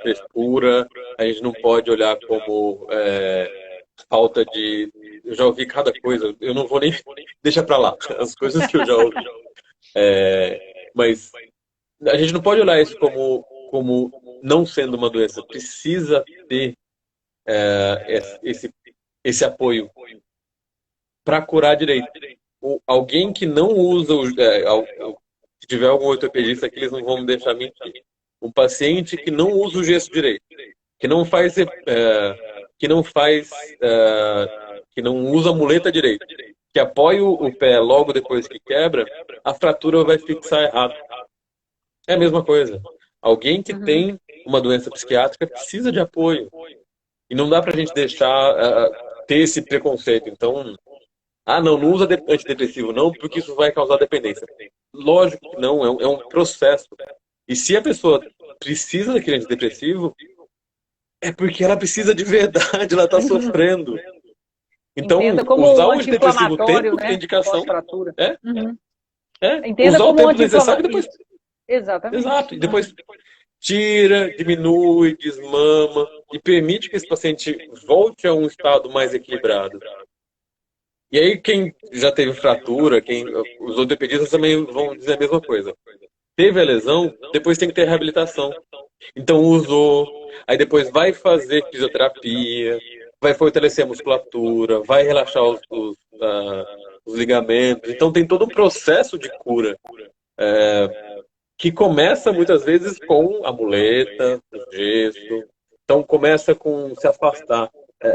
frescura, a gente não pode olhar como falta de. Eu já ouvi cada coisa, eu não vou nem deixar para lá, as coisas que eu já ouvi. Mas a gente não pode olhar isso como não sendo uma doença, precisa ter esse apoio para curar direito. Alguém que não usa, se tiver algum ortopedista aqui, eles não vão me deixar mentir. Um paciente que não usa o gesso direito, que não faz, que não faz, que não usa a muleta direito, que apoia o pé logo depois que quebra, a fratura vai fixar errado. É a mesma coisa. Alguém que Uhum. tem uma doença psiquiátrica precisa de apoio. E não dá pra gente deixar ter esse preconceito. Então, não, não usa antidepressivo não, porque isso vai causar dependência. Lógico que não, é um processo. E se a pessoa precisa daquele antidepressivo, é porque ela precisa de verdade, ela está sofrendo. Então, Entenda como usar um o antidepressivo o anti-inflamatório, tempo que tem né? indicação, Pós-fratura. é, Uhum. Entenda usar o como um tempo necessário e anti-inflamatório. depois, Isso. Exatamente. exato, e depois tira, diminui, desmama e permite que esse paciente volte a um estado mais equilibrado. E aí, quem já teve fratura, os ortopedistas também vão dizer a mesma coisa. Teve a lesão, depois tem que ter reabilitação. Então, usou, aí depois vai fazer fisioterapia, vai fortalecer a musculatura, vai relaxar os ligamentos. Então, tem todo um processo de cura que começa muitas vezes com a muleta, o gesso. Então começa com se afastar.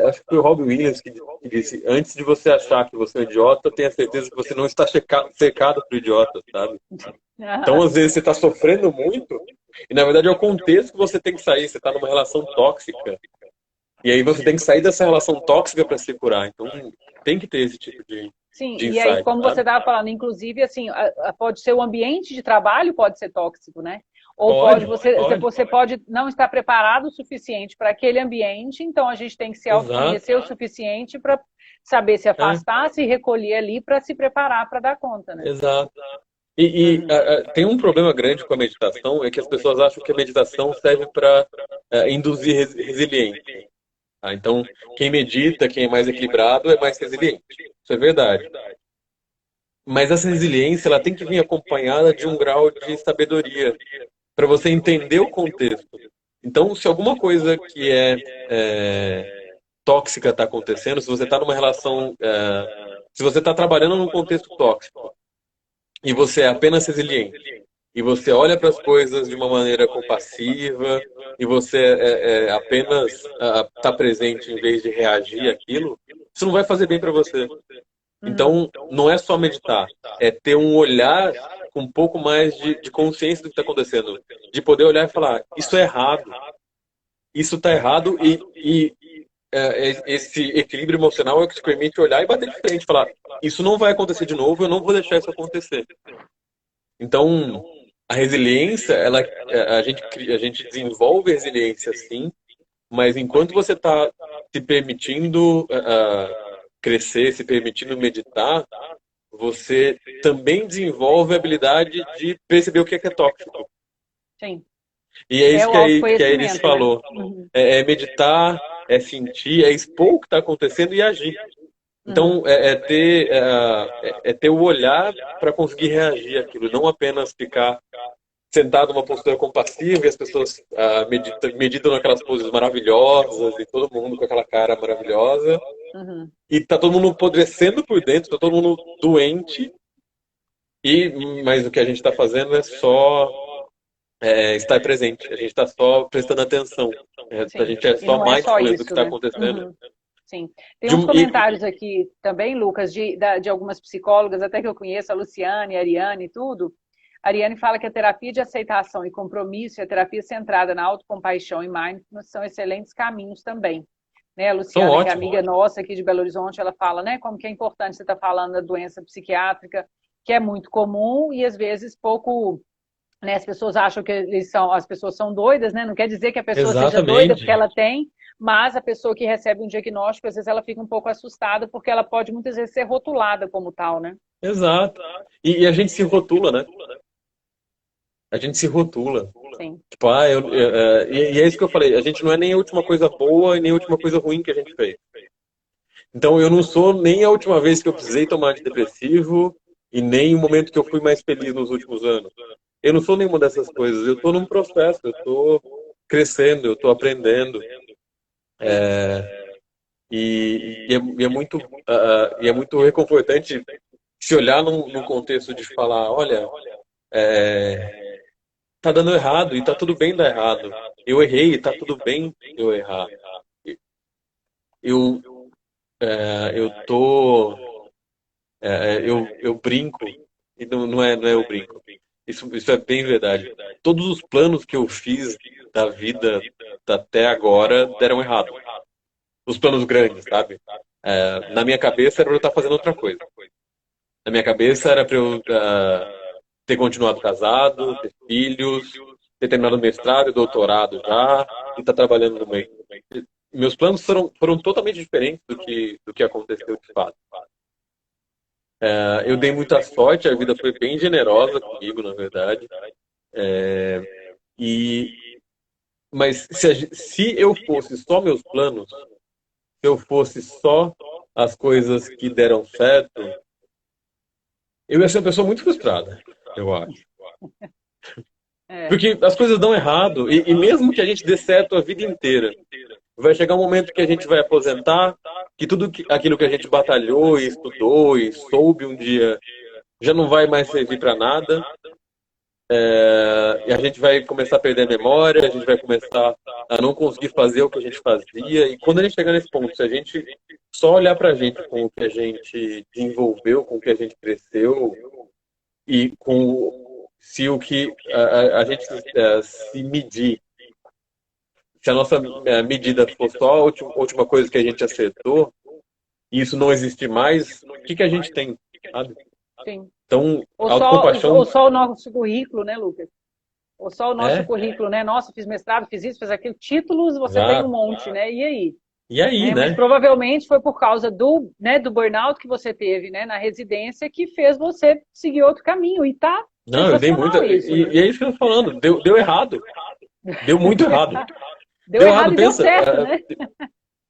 Acho que foi o Robbie Williams que disse: antes de você achar que você é um idiota, tenha certeza que você não está cercado por idiotas, sabe? Então Ah, às vezes você está sofrendo muito e na verdade é o contexto que você tem que sair. Você está numa relação tóxica e aí você tem que sair dessa relação tóxica para se curar. Então tem que ter esse tipo sim, de e aí, insight, como você sabe? estava falando, inclusive, assim, pode ser o ambiente de trabalho pode ser tóxico, né? Ou Pode, pode. você pode não estar preparado o suficiente para aquele ambiente, então a gente tem que se Exato. autoconhecer o suficiente para saber se É, afastar, se recolher ali para se preparar para dar conta, né? exato. Uhum. Tem um problema grande com a meditação, é que as pessoas acham que a meditação serve para induzir resiliência. Tá? Então, quem medita, quem é mais equilibrado, é mais resiliente. Isso é verdade. Mas essa resiliência, ela tem que vir acompanhada de um grau de sabedoria, para você entender o contexto. Então, se alguma coisa que tóxica está acontecendo, se você está numa relação, se você está trabalhando num contexto tóxico, e você é apenas resiliente, e você olha para as coisas de uma maneira compassiva, e você apenas está presente em vez de reagir àquilo, isso não vai fazer bem para você. Uhum. Então, não é só meditar, é ter um olhar com um pouco mais de consciência do que está acontecendo, de poder olhar e falar, isso está errado, esse equilíbrio emocional é o que te permite olhar e bater de frente, falar, isso não vai acontecer de novo, eu não vou deixar isso acontecer. Então, a resiliência, a gente desenvolve resiliência sim, mas enquanto você está se permitindo crescer, se permitindo meditar, você também desenvolve a habilidade de perceber o que é tóxico. Sim. E é É isso o que a Iris autoconhecimento, né? falou. Uhum. Meditar é sentir, é expor o que está acontecendo e agir. Então, é ter o olhar para conseguir reagir àquilo, não apenas ficar sentado numa postura compassiva e as pessoas meditam naquelas poses maravilhosas e todo mundo com aquela cara maravilhosa. Uhum. E tá todo mundo apodrecendo por dentro, tá todo mundo doente. Mas o que a gente está fazendo é só estar presente. A gente está só prestando atenção. A Sim. gente é E só não é só mindfulness do que isso, está né? acontecendo. Uhum. Sim. Tem uns comentários aqui também, Lucas, de algumas psicólogas, até que eu conheço, a Luciane, a Ariane e tudo. A Ariane fala que a terapia de aceitação e compromisso e a terapia centrada na autocompaixão e mindfulness são excelentes caminhos também. Né? A Luciana, que é amiga nossa aqui de Belo Horizonte, ela fala, né, como que é importante você estar falando da doença psiquiátrica, que é muito comum e às vezes pouco, né, as pessoas acham que as pessoas são doidas, né? Não quer dizer que a pessoa seja doida porque ela tem, mas a pessoa que recebe um diagnóstico, às vezes ela fica um pouco assustada porque ela pode muitas vezes ser rotulada como tal, né? Exato. E a gente se rotula, né? A gente se rotula. Sim. Tipo, e é isso que eu falei, a gente não é nem a última coisa boa e nem a última coisa ruim que a gente fez. Então eu não sou nem a última vez que eu precisei tomar antidepressivo e nem o momento que eu fui mais feliz nos últimos anos. Eu não sou nenhuma dessas coisas, eu estou num processo, eu estou crescendo, eu estou aprendendo. E é muito reconfortante se olhar num contexto de falar, olha, tá dando errado e tá tudo bem dar errado. Eu errei e tá tudo bem eu errar. Eu, eu tô, eu brinco e não é eu brinco. Isso é bem verdade. Todos os planos que eu fiz da vida até agora deram errado. Os planos grandes, sabe? Na minha cabeça era pra eu estar fazendo outra coisa. Na minha cabeça era para eu ter continuado casado, ter filhos, ter terminado o mestrado e doutorado já, e estar trabalhando no meio. Meus planos foram totalmente diferentes do que aconteceu de fato. Eu dei muita sorte, a vida foi bem generosa comigo, na verdade. Mas se eu fosse só meus planos, se eu fosse só as coisas que deram certo, eu ia ser uma pessoa muito frustrada, eu acho. Porque as coisas dão errado, e mesmo que a gente dê certo a vida inteira, vai chegar um momento que a gente vai aposentar, que tudo aquilo que a gente batalhou e estudou e soube um dia já não vai mais servir para nada. E a gente vai começar a perder a memória, a gente vai começar a não conseguir fazer o que a gente fazia. E quando a gente chegar nesse ponto, se a gente só olhar para a gente com o que a gente desenvolveu, com o que a gente cresceu, e se o que a gente se medir, se a nossa medida for só a última coisa que a gente acertou, e isso não existe mais, o que a gente tem, sabe? Sim. Então, autocompaixão... Ou só o nosso currículo, né, Lucas? Ou só o nosso currículo, né? Nossa, fiz mestrado, fiz isso, fiz aquilo. Títulos, você tem um monte, né? E aí? E aí, né? Mas provavelmente foi por causa do burnout que você teve, né, na residência, que fez você seguir outro caminho. E tá Não, eu dei muito. Isso, e é isso que eu tô falando. Deu errado. Deu muito errado. Deu errado e pensa, deu certo,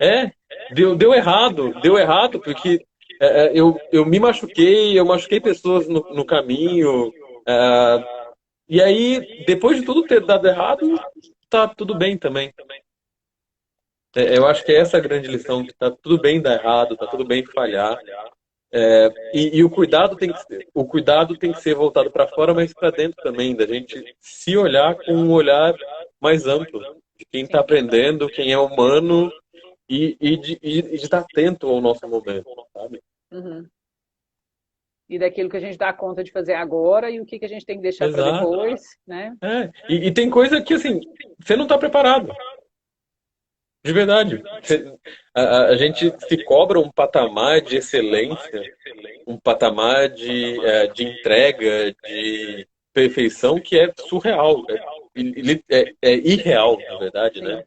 né? Deu errado, porque eu me machuquei, eu machuquei pessoas no caminho. E aí, depois de tudo ter dado errado, tá tudo bem também. Eu acho que é essa a grande lição, que tá tudo bem dar errado, tá tudo bem falhar. E o cuidado tem que ser voltado para fora, mas para dentro também, da gente se olhar com um olhar mais amplo, de quem está aprendendo, quem é humano, e de estar atento ao nosso momento, sabe? Uhum. E daquilo que a gente dá conta de fazer agora e o que a gente tem que deixar para depois, né? E tem coisa que, assim, você não está preparado. De verdade. A gente se cobra um patamar de excelência, um patamar de entrega, de perfeição que é surreal. É irreal, na verdade, né?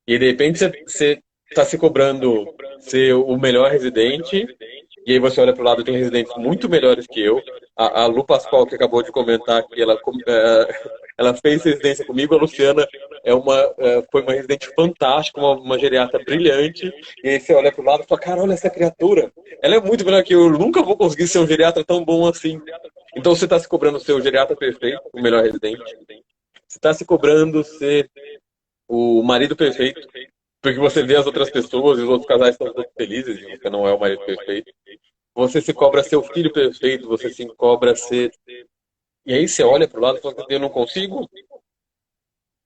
E de repente você está se cobrando ser o melhor residente, e aí você olha para o lado, tem residentes muito melhores que eu. A Lu Pascoal, que acabou de comentar aqui, ela ela fez residência comigo, a Luciana foi uma residente fantástica, uma geriatra brilhante, e aí você olha pro lado e fala, cara, olha essa criatura, ela é muito melhor que eu nunca vou conseguir ser um geriatra tão bom assim. Então você está se cobrando ser o geriatra perfeito, o melhor residente, você está se cobrando ser o marido perfeito, porque você vê as outras pessoas e os outros casais estão todos felizes e você não é o marido perfeito. Você se cobra ser o filho perfeito, você se cobra ser. E aí você olha pro lado e fala, eu não consigo,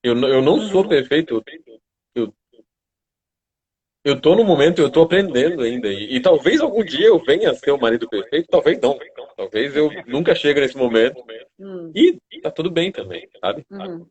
eu não sou Uhum. perfeito, eu, eu tô no momento, eu tô aprendendo ainda. E talvez algum dia eu venha a ser o marido perfeito, talvez não. Talvez eu nunca chegue nesse momento. Hum. E tá tudo bem também, sabe? Uhum.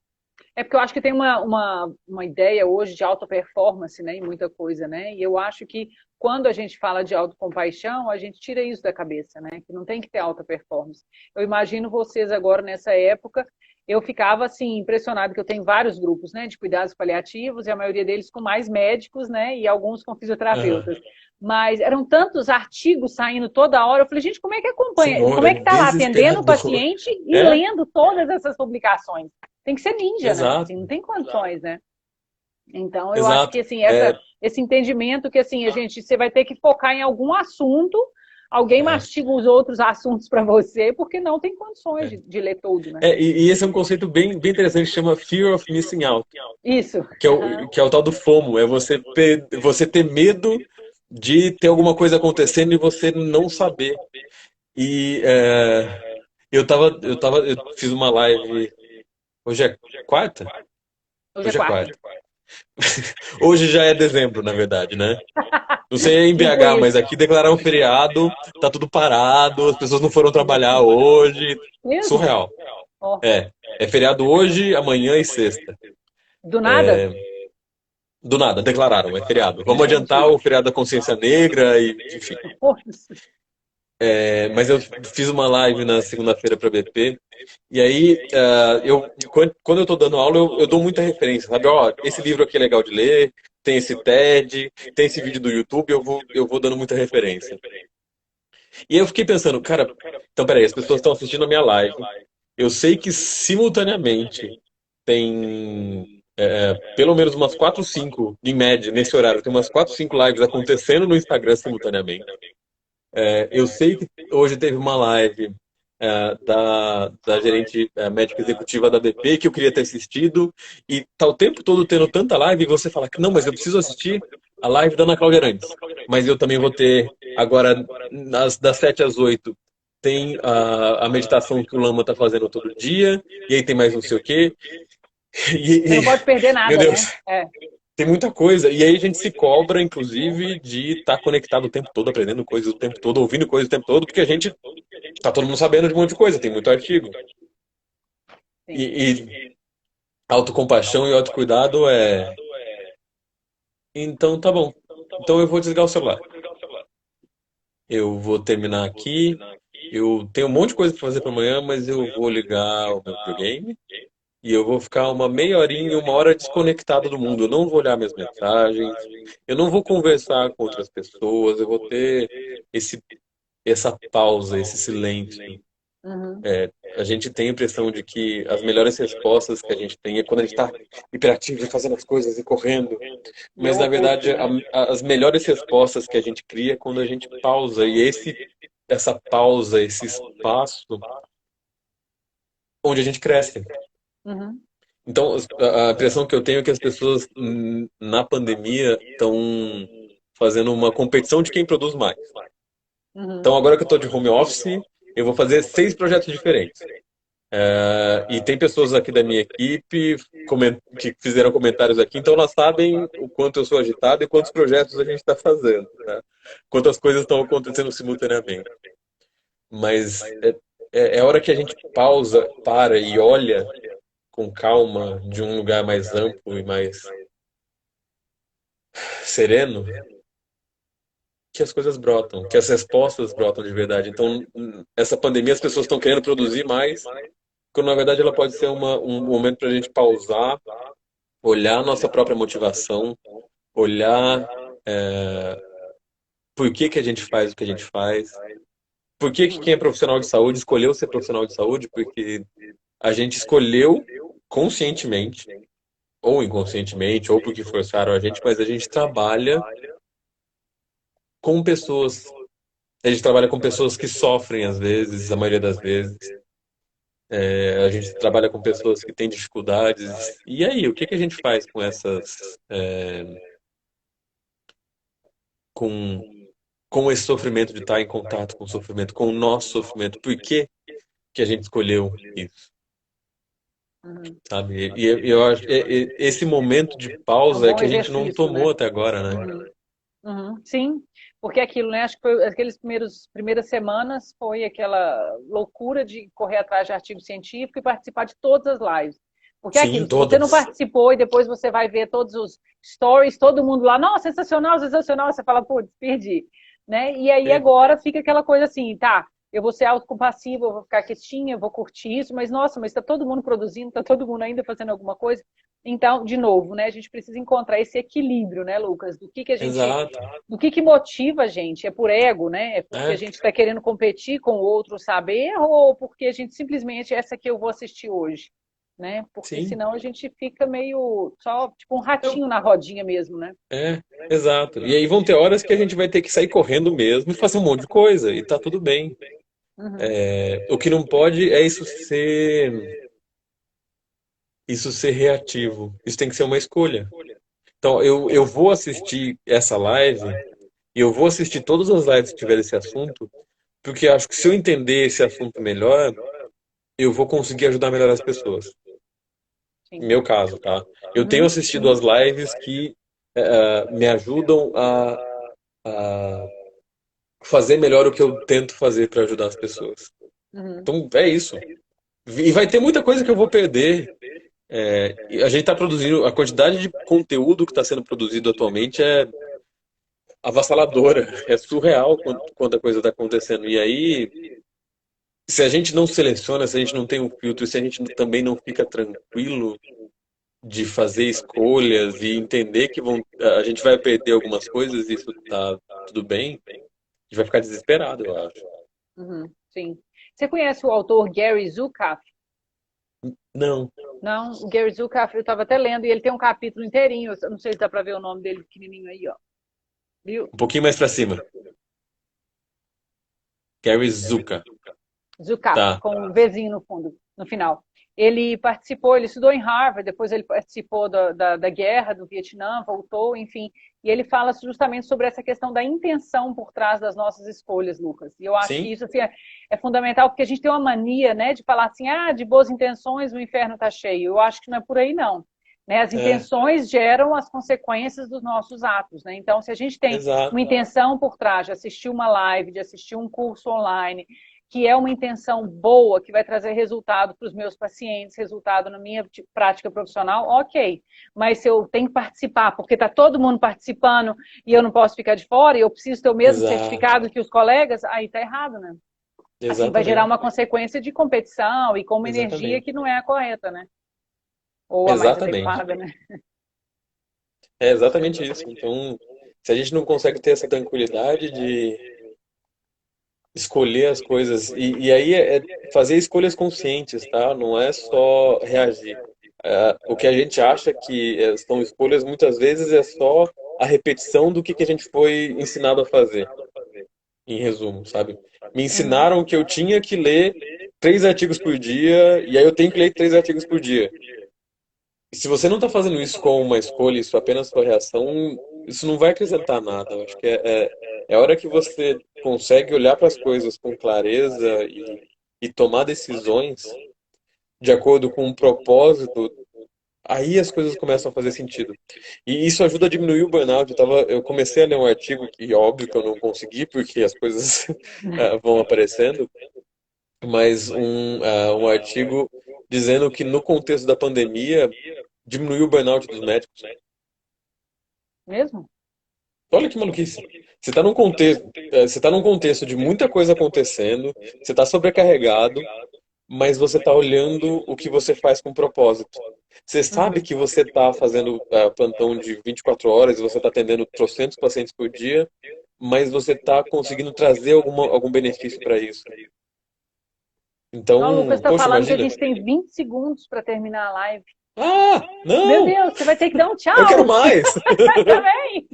É porque eu acho que tem uma ideia hoje de alta performance, né, em muita coisa, né? E eu acho que quando a gente fala de autocompaixão, a gente tira isso da cabeça, né? Que não tem que ter alta performance. Eu imagino vocês agora nessa época, eu ficava assim impressionado que eu tenho vários grupos, né, de cuidados paliativos e a maioria deles com mais médicos, né, e alguns com Aham. fisioterapeutas. Mas eram tantos artigos saindo toda hora. Eu falei, gente, como é que acompanha? Como Senhora, é que tá lá atendendo o desesperador. paciente e É, lendo todas essas publicações? Tem que ser ninja, né? exato, Assim, não tem condições, né? Então, eu acho que exato. assim, É, esse entendimento que assim, você vai ter que focar em algum assunto, alguém é, mastiga os outros assuntos para você, porque não tem condições é. de ler tudo, né? E esse é um conceito bem interessante que chama Fear of Missing Out, Isso. Aham. que é o tal do FOMO, é você ter medo de ter alguma coisa acontecendo e você não saber. E eu fiz uma live, hoje é quarta? Hoje é Hoje é quarta. quarta. Hoje já é dezembro, na verdade, né? Não sei em Tipo BH, mas isso. aqui declararam feriado, tá tudo parado, as pessoas não foram trabalhar hoje. Mesmo? Surreal. Ó, É feriado hoje, amanhã e sexta. do nada? Do nada, declararam, é feriado. Vamos adiantar Entendi. o feriado da consciência negra e, enfim. Nossa. Mas eu fiz uma live na segunda-feira para BP, e aí quando eu tô dando aula, eu dou muita referência, sabe? Ó, esse livro aqui é legal de ler, tem esse TED, tem esse vídeo do YouTube, eu vou dando muita referência. E aí eu fiquei pensando, cara, então peraí, as pessoas estão assistindo a minha live. Eu sei que simultaneamente tem pelo menos umas 4 5 em média, nesse horário, tem umas 4 5 lives acontecendo no Instagram simultaneamente. Eu sei que hoje teve uma live da gerente médica executiva da BP que eu queria ter assistido, e tá o tempo todo tendo tanta live, e você fala que não, mas eu preciso assistir a live da Ana Cláudia Arantes. Mas eu também vou ter, agora, das 7 às 8 tem a meditação que o Lama tá fazendo todo dia, e aí tem mais não sei o quê. Você E, não pode perder meu nada, né? Deus, É. tem muita coisa. E aí a gente se cobra, inclusive, de estar conectado o tempo todo, aprendendo coisas o tempo todo, ouvindo coisas o tempo todo, porque a gente tá todo mundo sabendo de um monte de coisa, tem muito artigo. Sim. E autocompaixão e autocuidado é. Então tá bom. Então eu vou desligar o celular. Eu vou terminar aqui. Eu tenho um monte de coisa pra fazer pra amanhã, mas eu vou ligar o meu videogame. E eu vou ficar uma meia horinha, uma hora desconectado do mundo. Eu não vou olhar minhas mensagens, eu não vou conversar com outras pessoas, eu vou ter esse, essa pausa, esse silêncio. Uhum. A gente tem a impressão de que as melhores respostas que a gente tem é quando a gente está hiperativo e fazendo as coisas e correndo. E é Mas o na oposto, verdade, né? as melhores respostas que a gente cria é quando a gente pausa. E essa pausa, esse espaço onde a gente cresce. Uhum. Então, a impressão que eu tenho é que as pessoas na pandemia estão fazendo uma competição de quem produz mais. Então, Uhum. agora que eu estou de home office, eu vou fazer 6 projetos diferentes. E tem pessoas aqui da minha equipe que fizeram comentários aqui, então elas sabem o quanto eu sou agitado e quantos projetos a gente está fazendo, né? Quantas coisas estão acontecendo simultaneamente. Mas é hora que a gente pausa, para e olha com calma de um lugar mais amplo e mais sereno, que as coisas brotam, que as respostas brotam de verdade. Então, essa pandemia, as pessoas estão querendo produzir mais, quando na verdade ela pode ser um momento para a gente pausar, olhar a nossa própria motivação, olhar por que que a gente faz o que a gente faz, por que que quem é profissional de saúde escolheu ser profissional de saúde, porque a gente escolheu conscientemente, ou inconscientemente, ou porque forçaram a gente, mas a gente trabalha com pessoas. A gente trabalha com pessoas que sofrem às vezes, a maioria das vezes. A gente trabalha com pessoas que têm dificuldades. E aí, o que que a gente faz com com, com esse sofrimento de estar em contato com o sofrimento, com o nosso sofrimento? Por que que a gente escolheu isso, Uhum. sabe? E eu acho esse momento de É um pausa é bom que a gente não exercício, tomou né? até agora, né? Uhum. Uhum. Sim, porque aquilo, né? Acho que foi aqueles primeiras semanas foi aquela loucura de correr atrás de artigo científico e participar de todas as lives. Porque é Sim, aquilo, se você não todas. participou e depois você vai ver todos os stories, todo mundo lá, nossa, sensacional, sensacional, você fala, putz, perdi, né? E aí É, agora fica aquela coisa assim, tá, eu vou ser autocompassiva, eu vou ficar quietinha, eu vou curtir isso, mas nossa, mas está todo mundo produzindo, está todo mundo ainda fazendo alguma coisa. Então, de novo, né, a gente precisa encontrar esse equilíbrio, né, Lucas, do que a gente exato. do que motiva a gente? É por ego, né? É porque a É, gente está querendo competir com o outro saber ou porque a gente simplesmente essa que eu vou assistir hoje, né? Porque sim. senão a gente fica meio só tipo um Eu, ratinho na rodinha mesmo, né? exato. E aí vão ter horas que a gente vai ter que sair correndo mesmo e fazer um monte de coisa, e tá tudo bem. Uhum, O que não pode é isso ser reativo. Isso tem que ser uma escolha. Então, eu vou assistir essa live, e eu vou assistir todas as lives que tiver esse assunto, porque acho que se eu entender esse assunto melhor, eu vou conseguir ajudar melhor as pessoas. sim. Meu caso, tá? Eu tenho Uhum, assistido as lives que me ajudam a fazer melhor o que eu tento fazer para ajudar as pessoas. uhum, Então, é isso. E vai ter muita coisa que eu vou perder. E a gente está produzindo, a quantidade de conteúdo que está sendo produzido atualmente é avassaladora, é surreal quando a coisa está acontecendo. E aí, se a gente não seleciona, se a gente não tem um filtro, se a gente também não fica tranquilo de fazer escolhas e entender que a gente vai perder algumas coisas e isso tá tudo bem, a gente vai ficar desesperado, eu acho. uhum, sim. Você conhece o autor Gary Zukav? Não, Não, o Gary Zukav eu estava até lendo e ele tem um capítulo inteirinho. Eu não sei se dá para ver o nome dele pequenininho aí, ó. Viu? um pouquinho mais para cima. Gary Zuka. Zukav, Tá. com um Vzinho no fundo, no final. Ele participou, ele estudou em Harvard, depois ele participou da guerra do Vietnã, voltou, enfim, e ele fala justamente sobre essa questão da intenção por trás das nossas escolhas, Lucas. E eu acho que Sim, isso assim, é fundamental, porque a gente tem uma mania, né, de falar assim, ah, de boas intenções o inferno está cheio. Eu acho que não é por aí, não. Né, as é, intenções geram as consequências dos nossos atos. Né? Então, se a gente tem uma exato, intenção por trás de assistir uma live, de assistir um curso online, que é uma intenção boa, que vai trazer resultado para os meus pacientes, resultado na minha prática profissional, ok. Mas se eu tenho que participar, porque está todo mundo participando e eu não posso ficar de fora, e eu preciso ter o mesmo exato, certificado que os colegas, aí está errado, né? Assim, vai gerar exatamente, uma consequência de competição e com uma energia que exatamente, não é a correta, né? Ou a mais exatamente. adequada, né? É exatamente isso. Então, se a gente não consegue ter essa tranquilidade de escolher as coisas, e aí é fazer escolhas conscientes, tá? Não é só reagir. O que a gente acha que são escolhas, muitas vezes é só a repetição do que a gente foi ensinado a fazer, em resumo, sabe? Me Uhum. ensinaram que eu tinha que ler 3 artigos por dia, e aí eu tenho que ler 3 artigos por dia. E se você não está fazendo isso com uma escolha, isso é apenas sua reação, isso não vai acrescentar nada. Eu acho que é a hora que você consegue olhar para as coisas com clareza e tomar decisões de acordo com um propósito, aí as coisas começam a fazer sentido. E isso ajuda a diminuir o burnout. Eu comecei a ler um artigo que, óbvio, que eu não consegui, porque as coisas vão aparecendo, mas um artigo dizendo que no contexto da pandemia diminuiu o burnout dos médicos. Mesmo? Olha que maluquice. Você tá num contexto de muita coisa acontecendo, você está sobrecarregado, mas você está olhando o que você faz com propósito. Você sabe Uhum. que você está fazendo plantão de 24 horas e você está atendendo trocentos pacientes por dia, mas você está conseguindo trazer algum benefício para isso. Então, Não, o Lucas está poxa, falando que a imagina. gente tem 20 segundos para terminar a live. Ah, Meu não! Deus, você vai ter que dar um tchau Eu quero mais! também.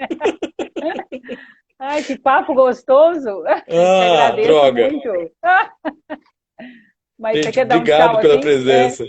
Ai, que papo gostoso. Te Ah, agradeço droga! muito. Mas você Gente, quer dar um tchau obrigado pela assim? presença.